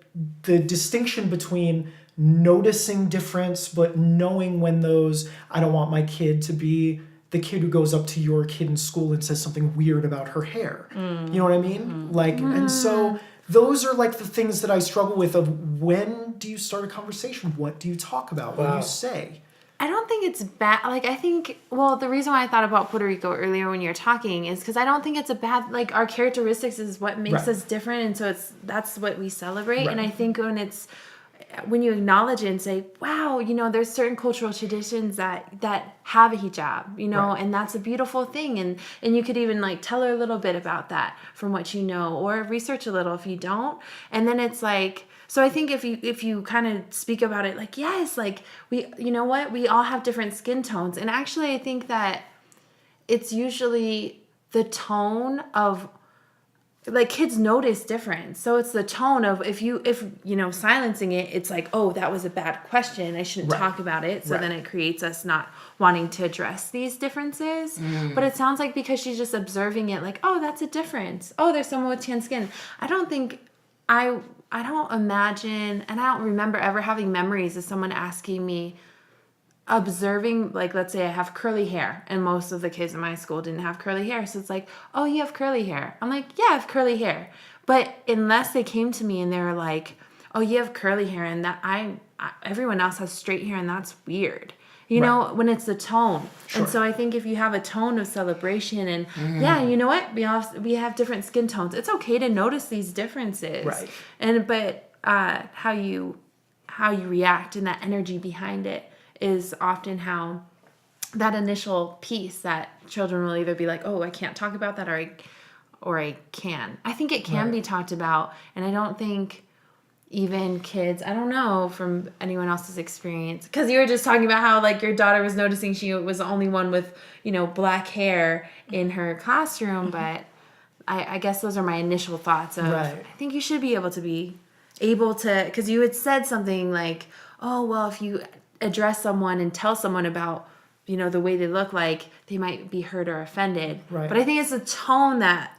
distinction between noticing difference, but knowing when those, I don't want my kid to be the kid who goes up to your kid in school and says something weird about her hair. You know what I mean? Like, and so those are like the things that I struggle with of when do you start a conversation? What do you talk about? What do you say? I don't think it's bad. Like, I think, well, the reason why I thought about Puerto Rico earlier when you're talking is because I don't think it's a bad, like, our characteristics is what makes us different. And so that's what we celebrate. And I think when you acknowledge it and say, wow, there's certain cultural traditions that have a hijab, and that's a beautiful thing. And you could even like tell her a little bit about that from what you know, or research a little if you don't. And then it's like, so I think if you kind of speak about it, like, yes, like we all have different skin tones. And actually I think that it's usually the tone of like kids notice difference. So it's the tone of if silencing it, it's like, oh, that was a bad question, I shouldn't talk about it. So then it creates us not wanting to address these differences. But it sounds like because she's just observing it, like, oh, that's a difference. Oh, there's someone with tan skin. I don't imagine, and I don't remember ever having memories of someone asking me, observing, like, let's say I have curly hair, and most of the kids in my school didn't have curly hair, so it's like, oh, you have curly hair. I'm like, yeah, I have curly hair. But unless they came to me and they were like, oh, you have curly hair, and that everyone else has straight hair, and that's weird, you know, when it's the tone. And so I think if you have a tone of celebration and you know what, we have different skin tones, it's okay to notice these differences, but how you react and that energy behind it is often how that initial piece that children will either be like, oh, I can't talk about that, or I can. I think it can be talked about, and I don't think even kids, I don't know from anyone else's experience, because you were just talking about how like your daughter was noticing she was the only one with, black hair in her classroom, but I guess those are my initial thoughts of, I think you should be able to, because you had said something like, oh, well, if you address someone and tell someone about, the way they look like, they might be hurt or offended. Right. But I think it's the tone that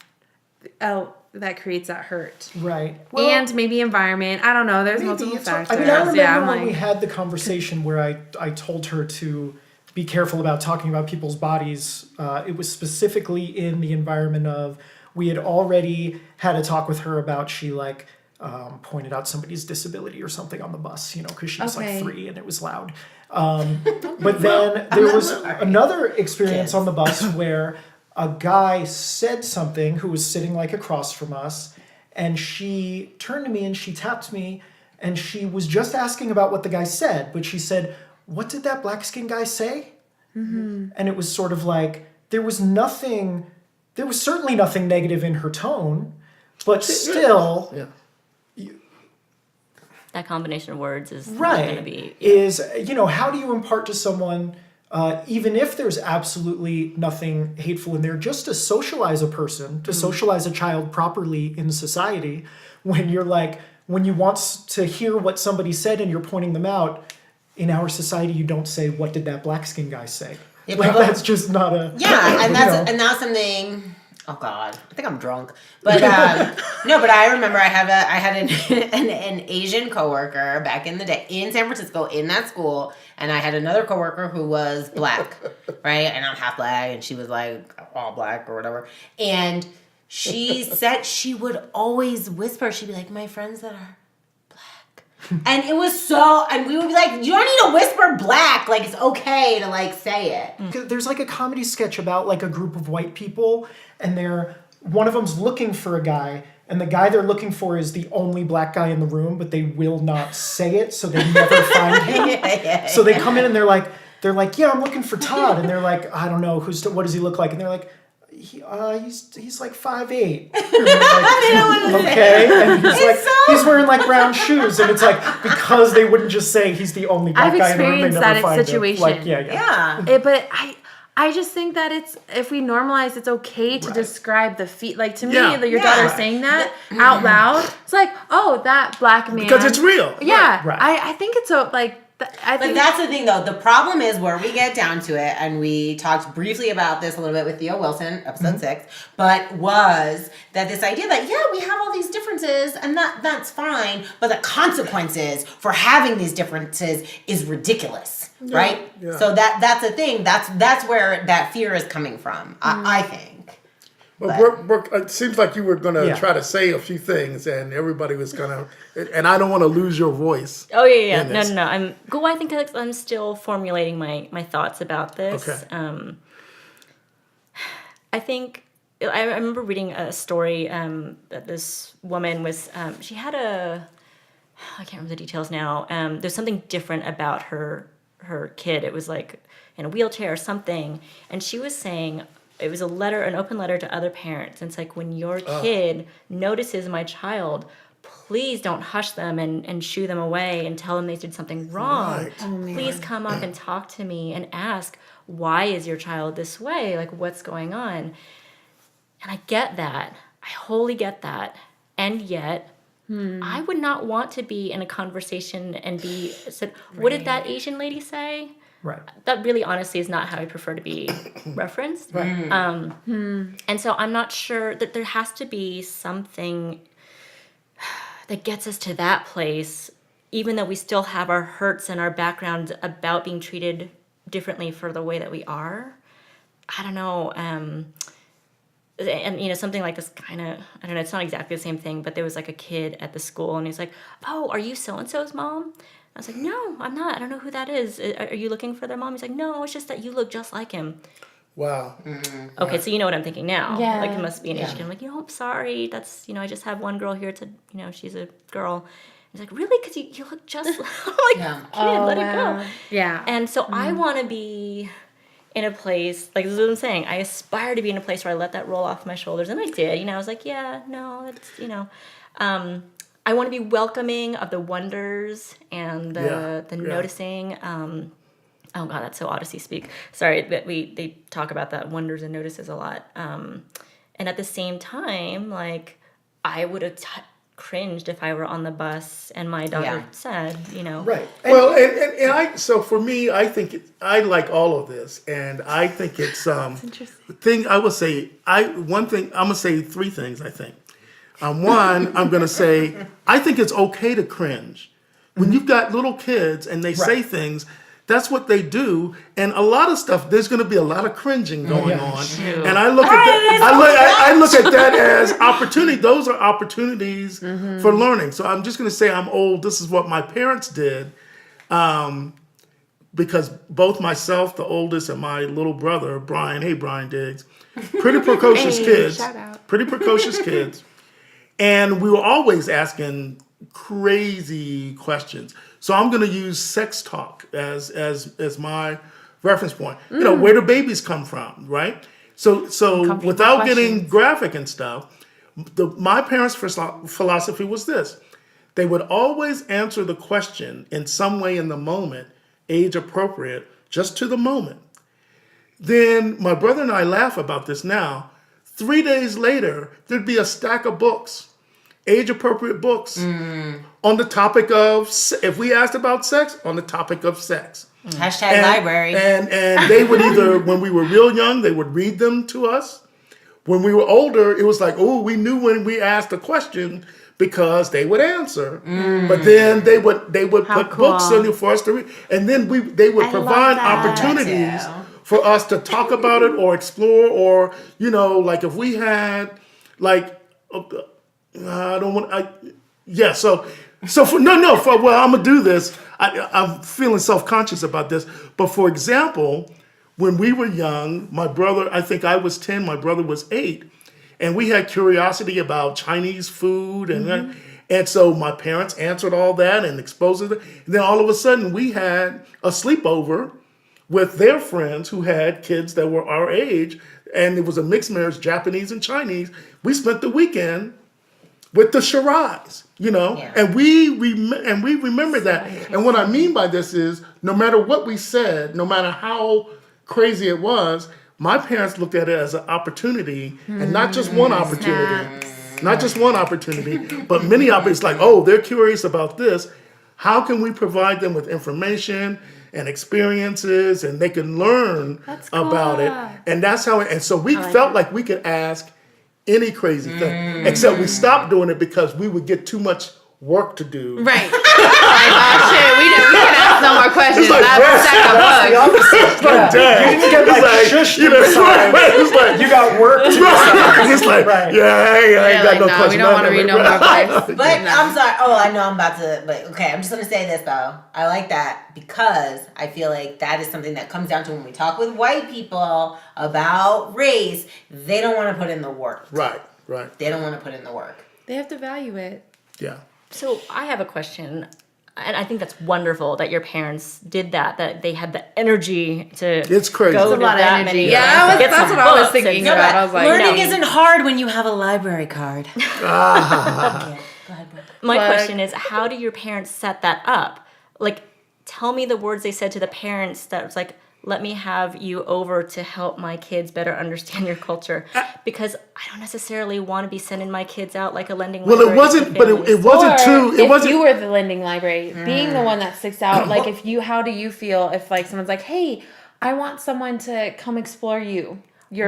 creates that hurt. Right. Well, and maybe environment. I don't know. There's multiple factors. I remember when we had the conversation where I told her to be careful about talking about people's bodies. It was specifically in the environment of, we had already had a talk with her about pointed out somebody's disability or something on the bus, because she was like 3 and it was loud. But then there was another experience on the bus where a guy said something who was sitting like across from us, and she turned to me and she tapped me, and she was just asking about what the guy said, but she said, what did that black skin guy say? Mm-hmm. And it was sort of like, there was certainly nothing negative in her tone, but still... Yeah. That combination of words is going to be... How do you impart to someone, even if there's absolutely nothing hateful in there, just to socialize a person, to socialize a child properly in society, when you want to hear what somebody said and you're pointing them out, in our society you don't say, what did that black skin guy say? Yeah, that's just not a... Yeah, and that's something... Oh God, I think I'm drunk. But no, but I remember I had an Asian coworker back in the day in San Francisco in that school, and I had another coworker who was black, right? And I'm half black, and she was like all black or whatever. And she said she would always whisper. She'd be like, "My friends that are black," and it was so. And we would be like, "You don't need to whisper black. Like it's okay to like say it." There's like a comedy sketch about like a group of white people. And one of them's looking for a guy, and the guy they're looking for is the only black guy in the room, but they will not say it, so they never find him. So they come in and they're like, yeah, I'm looking for Todd, and they're like, I don't know what does he look like, and they're like, he's like 5'8". Okay, and he's wearing like brown shoes, and it's like because they wouldn't just say he's the only black guy in the room, they never find him. Situation. Like, yeah. But I just think that if we normalize, it's okay to describe the feet. Like to me, your daughter saying that out loud, it's like, oh, that black man. Because it's real. Yeah, right. I think it's like. But that's the thing, though. The problem is where we get down to it, and we talked briefly about this a little bit with Theo Wilson, episode 6, but was that this idea that, we have all these differences, and that's fine, but the consequences for having these differences is ridiculous, right? Yeah. So that's the thing. That's where that fear is coming from, I think. Well, Brooke, it seems like you were going to try to say a few things, and everybody was going to... And I don't want to lose your voice. Oh, yeah. No. I think that I'm still formulating my thoughts about this. Okay. I think... I remember reading a story that this woman was... she had I can't remember the details now. There's something different about her kid. It was like in a wheelchair or something. And she was saying... It was an open letter to other parents. And it's like, when your kid notices my child, please don't hush them and shoo them away and tell them they did something wrong. Right. Please come up and talk to me and ask, why is your child this way? Like, what's going on? And I get that. I wholly get that. And yet, I would not want to be in a conversation and be said, what did that Asian lady say? Right. That really honestly is not how I prefer to be referenced. Right. And so I'm not sure that there has to be something that gets us to that place, even though we still have our hurts and our backgrounds about being treated differently for the way that we are. I don't know. And, you know, something like this kind of, I don't know, it's not exactly the same thing, but there was like a kid at the school and he's like, oh, are you so-and-so's mom? I was like, no, I'm not. I don't know who that is. Are you looking for their mom? He's like, no, it's just that you look just like him. Wow. Okay, so you know what I'm thinking now. Yeah. Like, it must be an Asian kid. I'm like, I'm sorry. That's, I just have one girl here to, she's a girl. He's like, really? Because you look just like, kid, let it go. Yeah. And so I want to be in a place, like, this is what I'm saying. I aspire to be in a place where I let that roll off my shoulders. And I did. I was like, yeah, no, it's, I want to be welcoming of the wonders and the noticing. Oh God, that's so Odyssey speak. Sorry, that they talk about that wonders and notices a lot. And at the same time, like, I would have cringed if I were on the bus and my daughter said, Right. Well, and so for me, I think I like all of this, and I think it's interesting. I would say I'm gonna say three things. I think one, I'm gonna say I think it's okay to cringe when you've got little kids and they say things. That's what they do, and a lot of stuff. There's going to be a lot of cringing going on, and I look at that. I look at that as opportunity. Those are opportunities for learning. So I'm just going to say I'm old. This is what my parents did, because both myself, the oldest, and my little brother Brian. Hey, Brian Diggs, pretty precocious kids. Shout out. Pretty precocious kids, and we were always asking crazy questions. So I'm going to use sex talk as my reference point. Where do babies come from, right? So without getting graphic and stuff, my parents' philosophy was this. They would always answer the question in some way in the moment, age appropriate, just to the moment. Then my brother and I laugh about this now. 3 days later, there'd be a stack of books, age-appropriate books, on the topic of, if we asked about sex, on the topic of sex. Hashtag library. And they would either, when we were real young, they would read them to us. When we were older, it was like, oh, we knew when we asked a question because they would answer. But then they would put books in for us to read. And then they would provide opportunities for us to talk about it or explore, or, like if we had, like, I don't want. Well, I'm gonna do this. I'm feeling self-conscious about this. But for example, when we were young, my brother, I think I was 10, my brother was 8, and we had curiosity about Chinese food, and so my parents answered all that and exposed it. And then all of a sudden, we had a sleepover with their friends who had kids that were our age, and it was a mixed marriage, Japanese and Chinese. We spent the weekend with the charades, and we remember that. And what I mean by this is, no matter what we said, no matter how crazy it was, my parents looked at it as an opportunity, and not just one opportunity, but many opportunities. Like, oh, they're curious about this. How can we provide them with information and experiences, and they can learn about it? And that's how. And so we felt like we could ask any crazy thing, except we stopped doing it because we would get too much work to do. Right. We can ask no more questions. That's You didn't get shushed you got work to do. It's like, I ain't got no questions. We don't want to read no more questions. But I'm sorry. Oh, I know I'm about to. But okay, I'm just gonna say this though. I like that because I feel like that is something that comes down to when we talk with white people about race. They don't want to put in the work. Right. They don't want to put in the work. They have to value it. Yeah. So I have a question, and I think that's wonderful that your parents did that they had the energy to It's crazy. go It's a to lot of that energy. many Yeah, get that's some what I was books thinking and- about. I was like, Learning isn't hard when you have a library card. My question is, how do your parents set that up? Like, tell me the words they said to the parents that was like, let me have you over to help my kids better understand your culture, because I don't necessarily want to be sending my kids out like a lending Well, library it wasn't, to but it families. wasn't Or too. It if wasn't. you were the lending library, being the one that sticks out, like if you, how do you feel if like someone's like, hey, I want someone to come explore your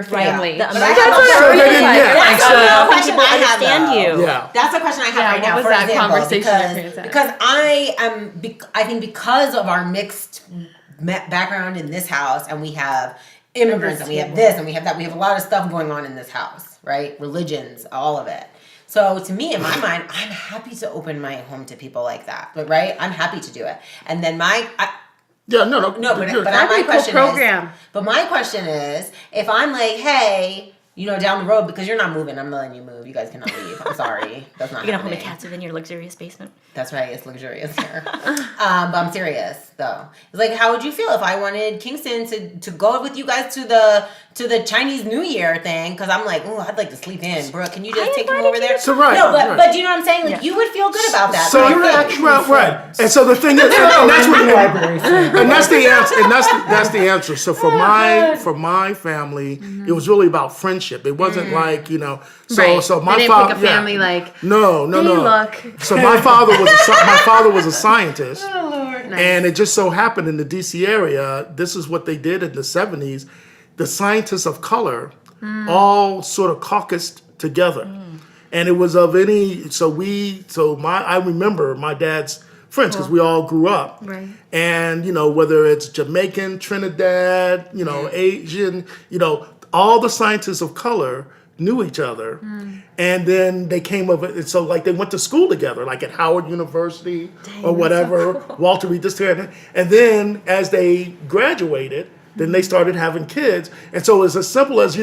family. The But I emotional have a So they didn't- That's yeah. the question people I have, understand though. you. Yeah. That's the question I have Yeah, right what now. was For that example, conversation your parents had? because I think because of our mixed background in this house, and we have immigrants, and we have this, and we have that, we have a lot of stuff going on in this house, right? Religions, all of it. So to me, in my mind, I'm happy to open my home to people like that, but right? I'm happy to do it. And then Yeah, no. but you're- my cool question program. is, but my question is, if I'm like, hey, down the road, because you're not moving, I'm letting you move. You guys cannot leave. I'm sorry, that's not You're gonna hold happening. me captive in your luxurious basement. That's right, it's luxurious here. But I'm serious though. It's like, how would you feel if I wanted Kingston to go with you guys to the Chinese New Year thing? Because I'm like, oh, I'd like to sleep in. Brooke, can you just take me over there? So right, No, right. but do you know what I'm saying? Like, you would feel good about that. So I you're think. actually right. And so the thing is, and that's what, Library thing. and that's the answer. And that's the answer. So for my family, it was really about friendship. It wasn't like So Right. so my they didn't father. pick a family like. No. Hey, look. So my father was a scientist. Oh Lord. Nice. And it just so happened in the DC area, this is what they did in the 70s. The scientists of color all sort of caucused together. And it was of I remember my dad's friends because we all grew up. Right. And, whether it's Jamaican, Trinidad, Asian, all the scientists of color knew each other. And then they came of it. And so like they went to school together, like at Howard University or whatever, Walter Reed, this, and then as they graduated, then they started having kids. And so it's as simple as,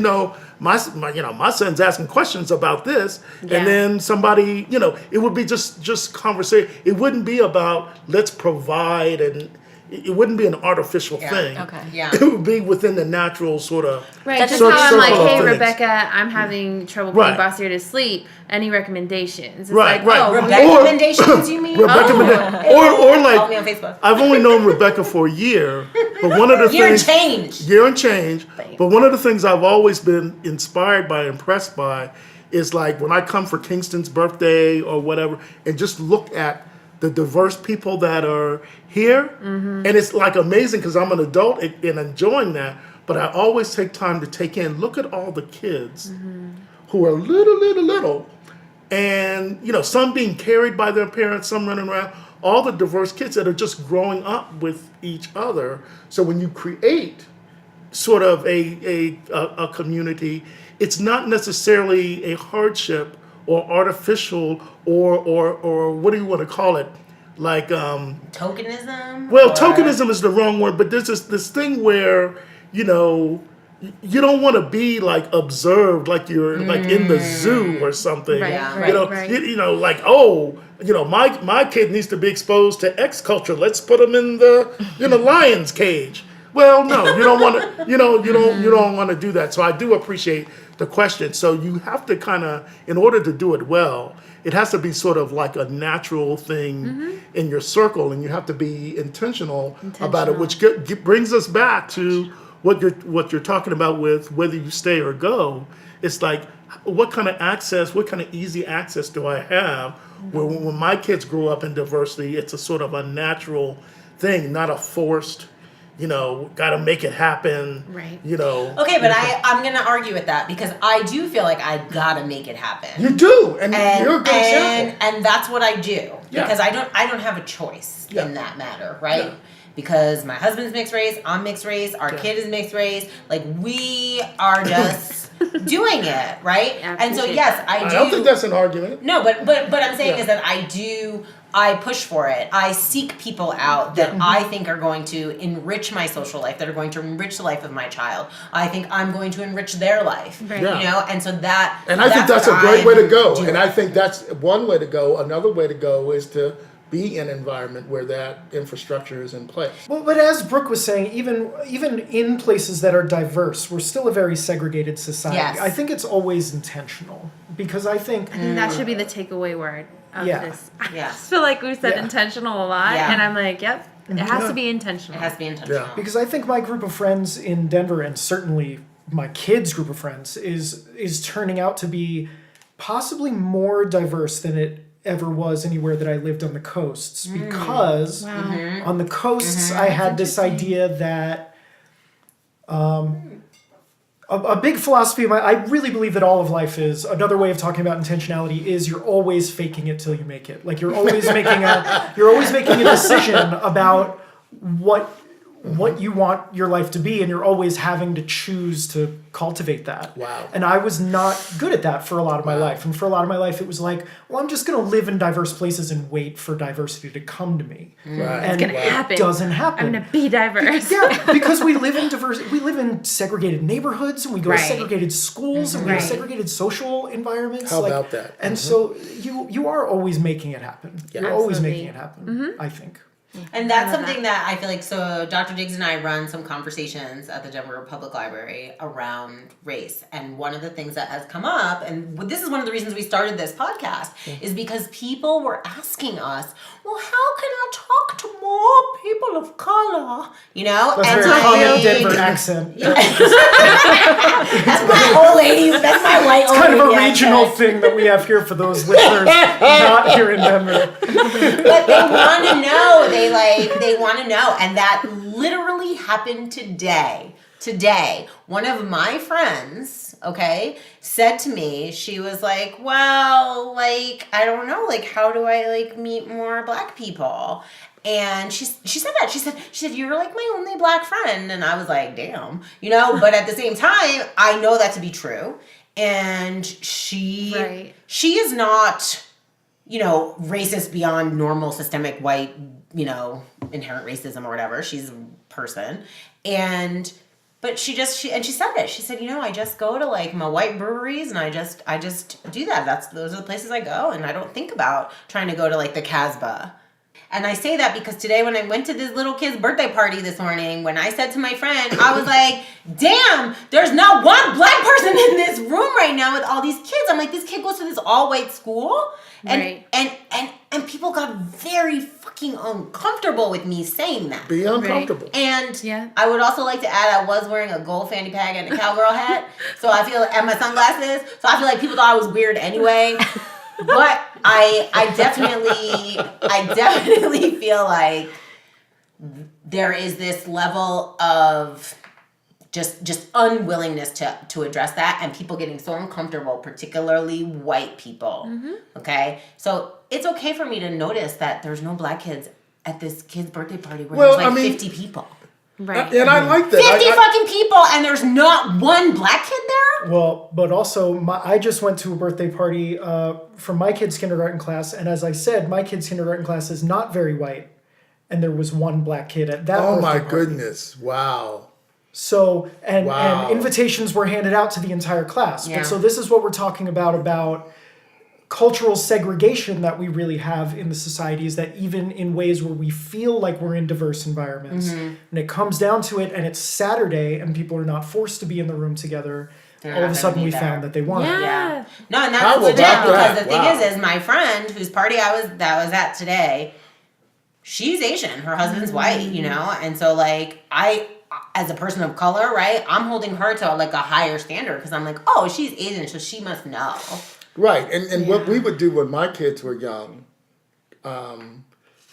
my son's asking questions about this. Yeah. And then somebody, it would be just conversation. It wouldn't be about let's provide, and it wouldn't be an artificial thing. Okay. Yeah. It would be within the natural sort of Right, That's just just how I'm like, circle of hey, things. Rebecca, I'm having trouble Right. putting Bossier to sleep. Any recommendations? It's Right, like, right. oh, Rebecca Or- recommendations, you mean? Rebecca, or Follow me on like Facebook. I've only known Rebecca for a year, but one of the Year and things change. year and change. But one of the things I've always been inspired by, impressed by, is like when I come for Kingston's birthday or whatever, and just look at the diverse people that are here, and it's like amazing because I'm an adult and enjoying that. But I always take time to take in, look at all the kids who are little, and some being carried by their parents, some running around. All the diverse kids that are just growing up with each other. So when you create sort of a community, it's not necessarily a hardship or artificial or what do you want to call it? Like Tokenism? well, Or- tokenism is the wrong word, but there's this thing where you don't want to be like observed, like you're like in the zoo or something. Right, Yeah. right, Like my kid needs to be exposed to X culture. Let's put him in the lion's cage. Well, no, you don't want to. You don't want to do that. So I do appreciate the question. So you have to kind of, in order to do it well, it has to be sort of like a natural thing in your circle, and you have to be intentional about it, which brings us back to what you're talking about with whether you stay or go. It's like, what kind of access, what kind of easy access do I have? Where when my kids grow up in diversity, it's a sort of a natural thing, not a forced, got to make it happen. Right. Okay, but I'm going to argue with that because I do feel like I got to make it happen. You do, and you're a good example. And that's what I do Yeah. because I don't have a choice Yeah. in that matter, right? Yeah. Because my husband's mixed race, I'm mixed race, our kid is mixed race. Like we are just doing it, right? Yeah, and so appreciate yes, I do. I don't think that's an argument. No, but I'm saying Yeah. is that I push for it. I seek people out that I think are going to enrich my social life, that are going to enrich the life of my child. I think I'm going to enrich their life. Right. Yeah. And so that And I think that's a what great I way to go. do. And I think that's one way to go. Another way to go is to be in an environment where that infrastructure is in place. Well, but as Brooke was saying, even in places that are diverse, we're still a very segregated society. Yes. I think it's always intentional because I think I think that should be the takeaway word of Yeah. this. I Yeah. just feel like we said Yeah. intentional a lot, Yeah. and I'm like, yep. It has to be intentional. It has to be intentional. Yeah. Because I think my group of friends in Denver, and certainly my kids' group of friends, is turning out to be possibly more diverse than it ever was anywhere that I lived on the coasts. Because on the coasts, I had this idea that a big philosophy of mine, I really believe that all of life is, another way of talking about intentionality is you're always faking it till you make it. Like you're always making a decision about what you want your life to be, and you're always having to choose to cultivate that. Wow. And I was not good at that for a lot of my life. And for a lot of my life, it was like, well, I'm just going to live in diverse places and wait for diversity to come to me. Right. And It's gonna happen. it doesn't happen. I'm gonna be diverse. Yeah, because we live in segregated neighborhoods, and we go to Right. segregated schools, and we have Right. segregated social environments. How about that? And so you are always making it happen. You're always Absolutely. making it happen, I think. And that's love something that I feel like, so Dr. Diggs and I run some conversations at the Denver Public Library around race. And one of the things that has come up, and this is one of the reasons we started this podcast, is because people were asking us, well, how can I talk to more people of color? You know? That's and very common I- Denver accent. That's my old lady, that's my white old Kind of a lady regional accent. thing that we have here for those listeners not here in Denver. But they want to know. They want to know. And that literally happened today. Today, one of my friends, okay, said to me, she was like, well, like, I don't know, like, how do I, like, meet more black people? And she said that. She said, you're, like, my only black friend. And I was like, damn. You know, but at the same time, I know that to be true. And she is not, you know, racist beyond normal systemic white, you know, inherent racism or whatever. She's a person. But she said it. She said, you know, I just go to like my white breweries and I just do that. Those are the places I go, and I don't think about trying to go to like the Casbah. And I say that because today when I went to this little kid's birthday party this morning, when I said to my friend, I was like, damn, there's not one black person in this room right now with all these kids. I'm like, this kid goes to this all-white school. And, and people got very fucking uncomfortable with me saying that. Be uncomfortable. And Yeah. I would also like to add, I was wearing a gold fanny pack and a cowgirl hat, and my sunglasses. So I feel like people thought I was weird anyway. But I definitely feel like there is this level of just unwillingness to address that, and people getting so uncomfortable, particularly white people. Okay, so it's okay for me to notice that there's no black kids at this kid's birthday party where there's like 50 people. Right. And I like that. 50 fucking people, and there's not one black kid there? Well, but also, I just went to a birthday party for my kid's kindergarten class, and as I said, my kid's kindergarten class is not very white, and there was one black kid at that Oh birthday my party. goodness! Wow. So, and Wow. invitations were handed out to the entire class. Yeah. But so this is what we're talking about cultural segregation that we really have in the society, is that even in ways where we feel like we're in diverse environments, and it comes down to it, and it's Saturday, and people are not forced to be in the room together, They're all not of a gonna sudden be we there. found that they wanted. Yeah. Yeah. No, and How that's legit, about because that? the thing Wow. is my friend whose party I was at today, she's Asian. Her husband's white, you know? And so like I as a person of color, right, I'm holding her to like a higher standard because I'm like, oh, she's Asian, so she must know. Right, and what we would do when my kids were young,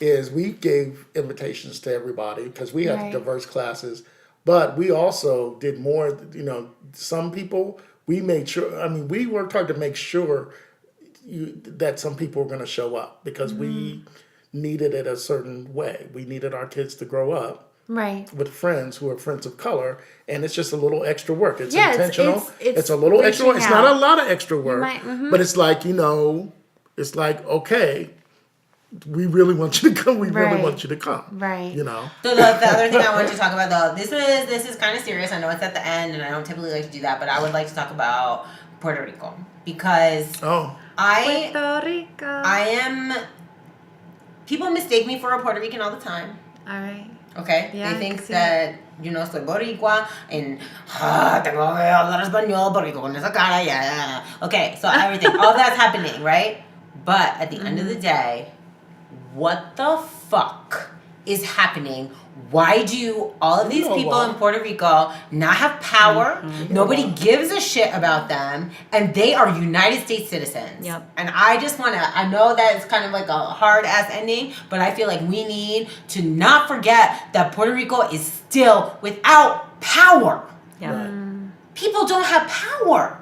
is we gave invitations to everybody because we had Right. diverse classes, but we also did more. You know, some people we made sure. I mean, we worked hard to make sure that some people were going to show up because we needed it a certain way. We needed our kids to grow up Right. with friends who are friends of color, and it's just a little extra work. It's Yeah, intentional. it's It's a little extra work. reaching It's not a out. lot of extra work, might- but it's like, you know, it's like, okay, we really want you to come. We really Right. want you to come. Right. You know. So the other thing I wanted to talk about though, this is kind of serious. I know it's at the end, and I don't typically like to do that, but I would like to talk about Puerto Rico because Oh, Puerto Rico. people mistake me for a Puerto Rican all the time. All right. Okay, Yeah, they think sí. that, you know, soy boricua and tengo que hablar español porque con esa cara, yeah. Okay, so everything, all that's happening, right? But at the end of the day, what the fuck is happening? Why do all of these know people why. in Puerto Rico not have power? Nobody gives a shit about them, and they are United States citizens. Yep. And I just want to, I know that it's kind of like a hard ass ending, but I feel like we need to not forget that Puerto Rico is still without power. Yeah. Right. People don't have power.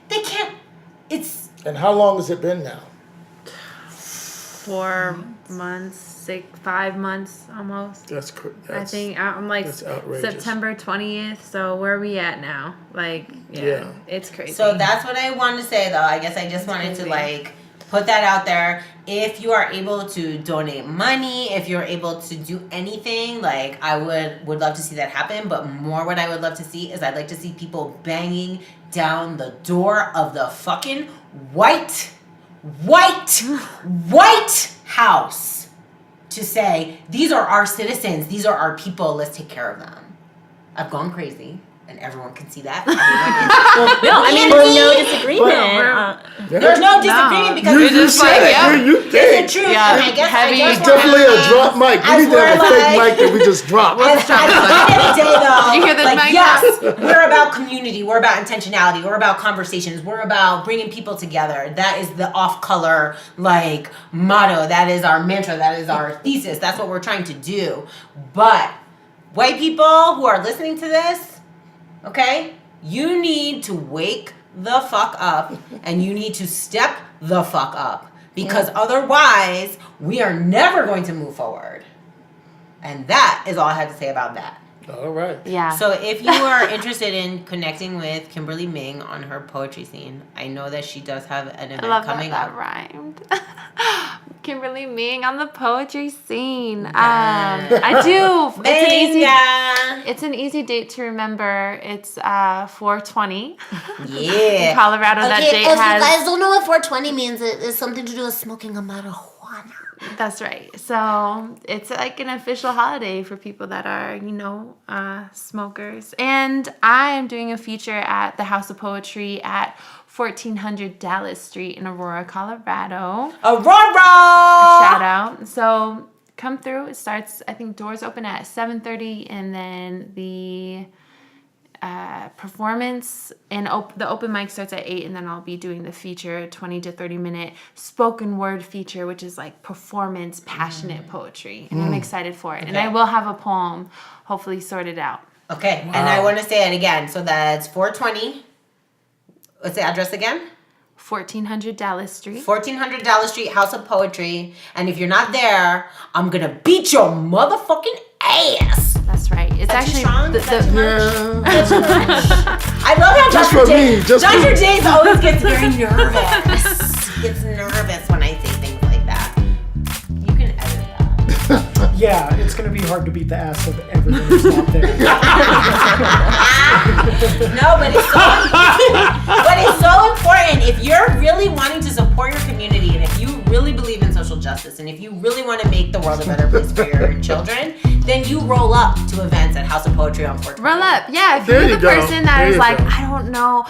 They can't, it's, And how long has it been now? 4 months, 5 months almost. That's I think I'm like that's outrageous. September 20th. So where are we at now? Like, Yeah. it's crazy. so that's what I wanted to say though. I guess I just wanted to crazy. like put that out there. If you are able to donate money, if you're able to do anything, like I would love to see that happen. But more what I would love to see is I'd like to see people banging down the door of the fucking white house to say, these are our citizens, these are our people, let's take care of them. I've gone crazy, and everyone can see that. No, I mean, there's no disagreement. There's no disagreement because You it's just said it. You the think. truth. Yeah, And I guess heavy. I It's just definitely a wanna, drop mic. We as need to have a we're fake like- mic that we just dropped. At the end of the day, though, You hear this like mic yes, we're about community, we're about intentionality, we're about conversations, we're about bringing people together. That is the off-color like motto. That is our mantra. That is our thesis. That's what we're trying to do. But white people who are listening to this, okay, you need to wake the fuck up and you need to step the fuck up because otherwise we are never going to move forward. And that is all I had to say about that. All right. yeah. So if you are interested in connecting with Kimberly Ming on her poetry scene, I know that she does have an I event love coming that up. rhymed. Kimberly Ming on the poetry scene. Yeah. I do. Minga. It's an easy date to remember. It's 420 in Yeah. Colorado. That Okay, date if you has. guys don't know what 420 means, it is something to do with smoking a marijuana. That's right. So it's like an official holiday for people that are, smokers. And I am doing a feature at the House of Poetry at 1400 Dallas Street in Aurora, Colorado. Aurora. Shout out. So come through. It starts, I think doors open at 7:30, and then the performance and the open mic starts at 8, and then I'll be doing the feature, 20 to 30 minute spoken word feature, which is like performance, passionate poetry, and I'm excited for it. And I will have a poem hopefully sorted out. Okay, and I want to say it again. So that's 420. What's the address again? 1400 Dallas Street. 1400 Dallas Street, House of Poetry. And if you're not there, I'm going to beat your motherfucking ass. That's right. It's That too actually strong? Is that too much? Yeah. I love how Just Dr. for me, James, just for Dr. me. James always gets very nervous. He gets nervous when I say things like that. You can edit that. Yeah, it's going to be hard to beat the ass of everyone who's not there. No, but it's so important. If you're really wanting to support your community, and if you really believe in social justice, and if you really want to make the world a better place for your children, then you roll up to events at House of Poetry on 420. Roll up. Yeah, if There you're you the go. person that There is you like, go. I don't know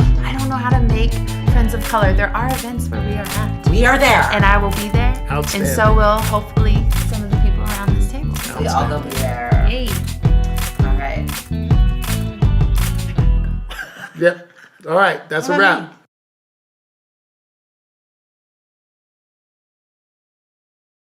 how to make Friends of Color, there are events where we are at. We are there. And I will be there. Outstanding. And so will hopefully some of the people around this table. We all gonna be there. Hey. All right. Yep. All right. That's a wrap.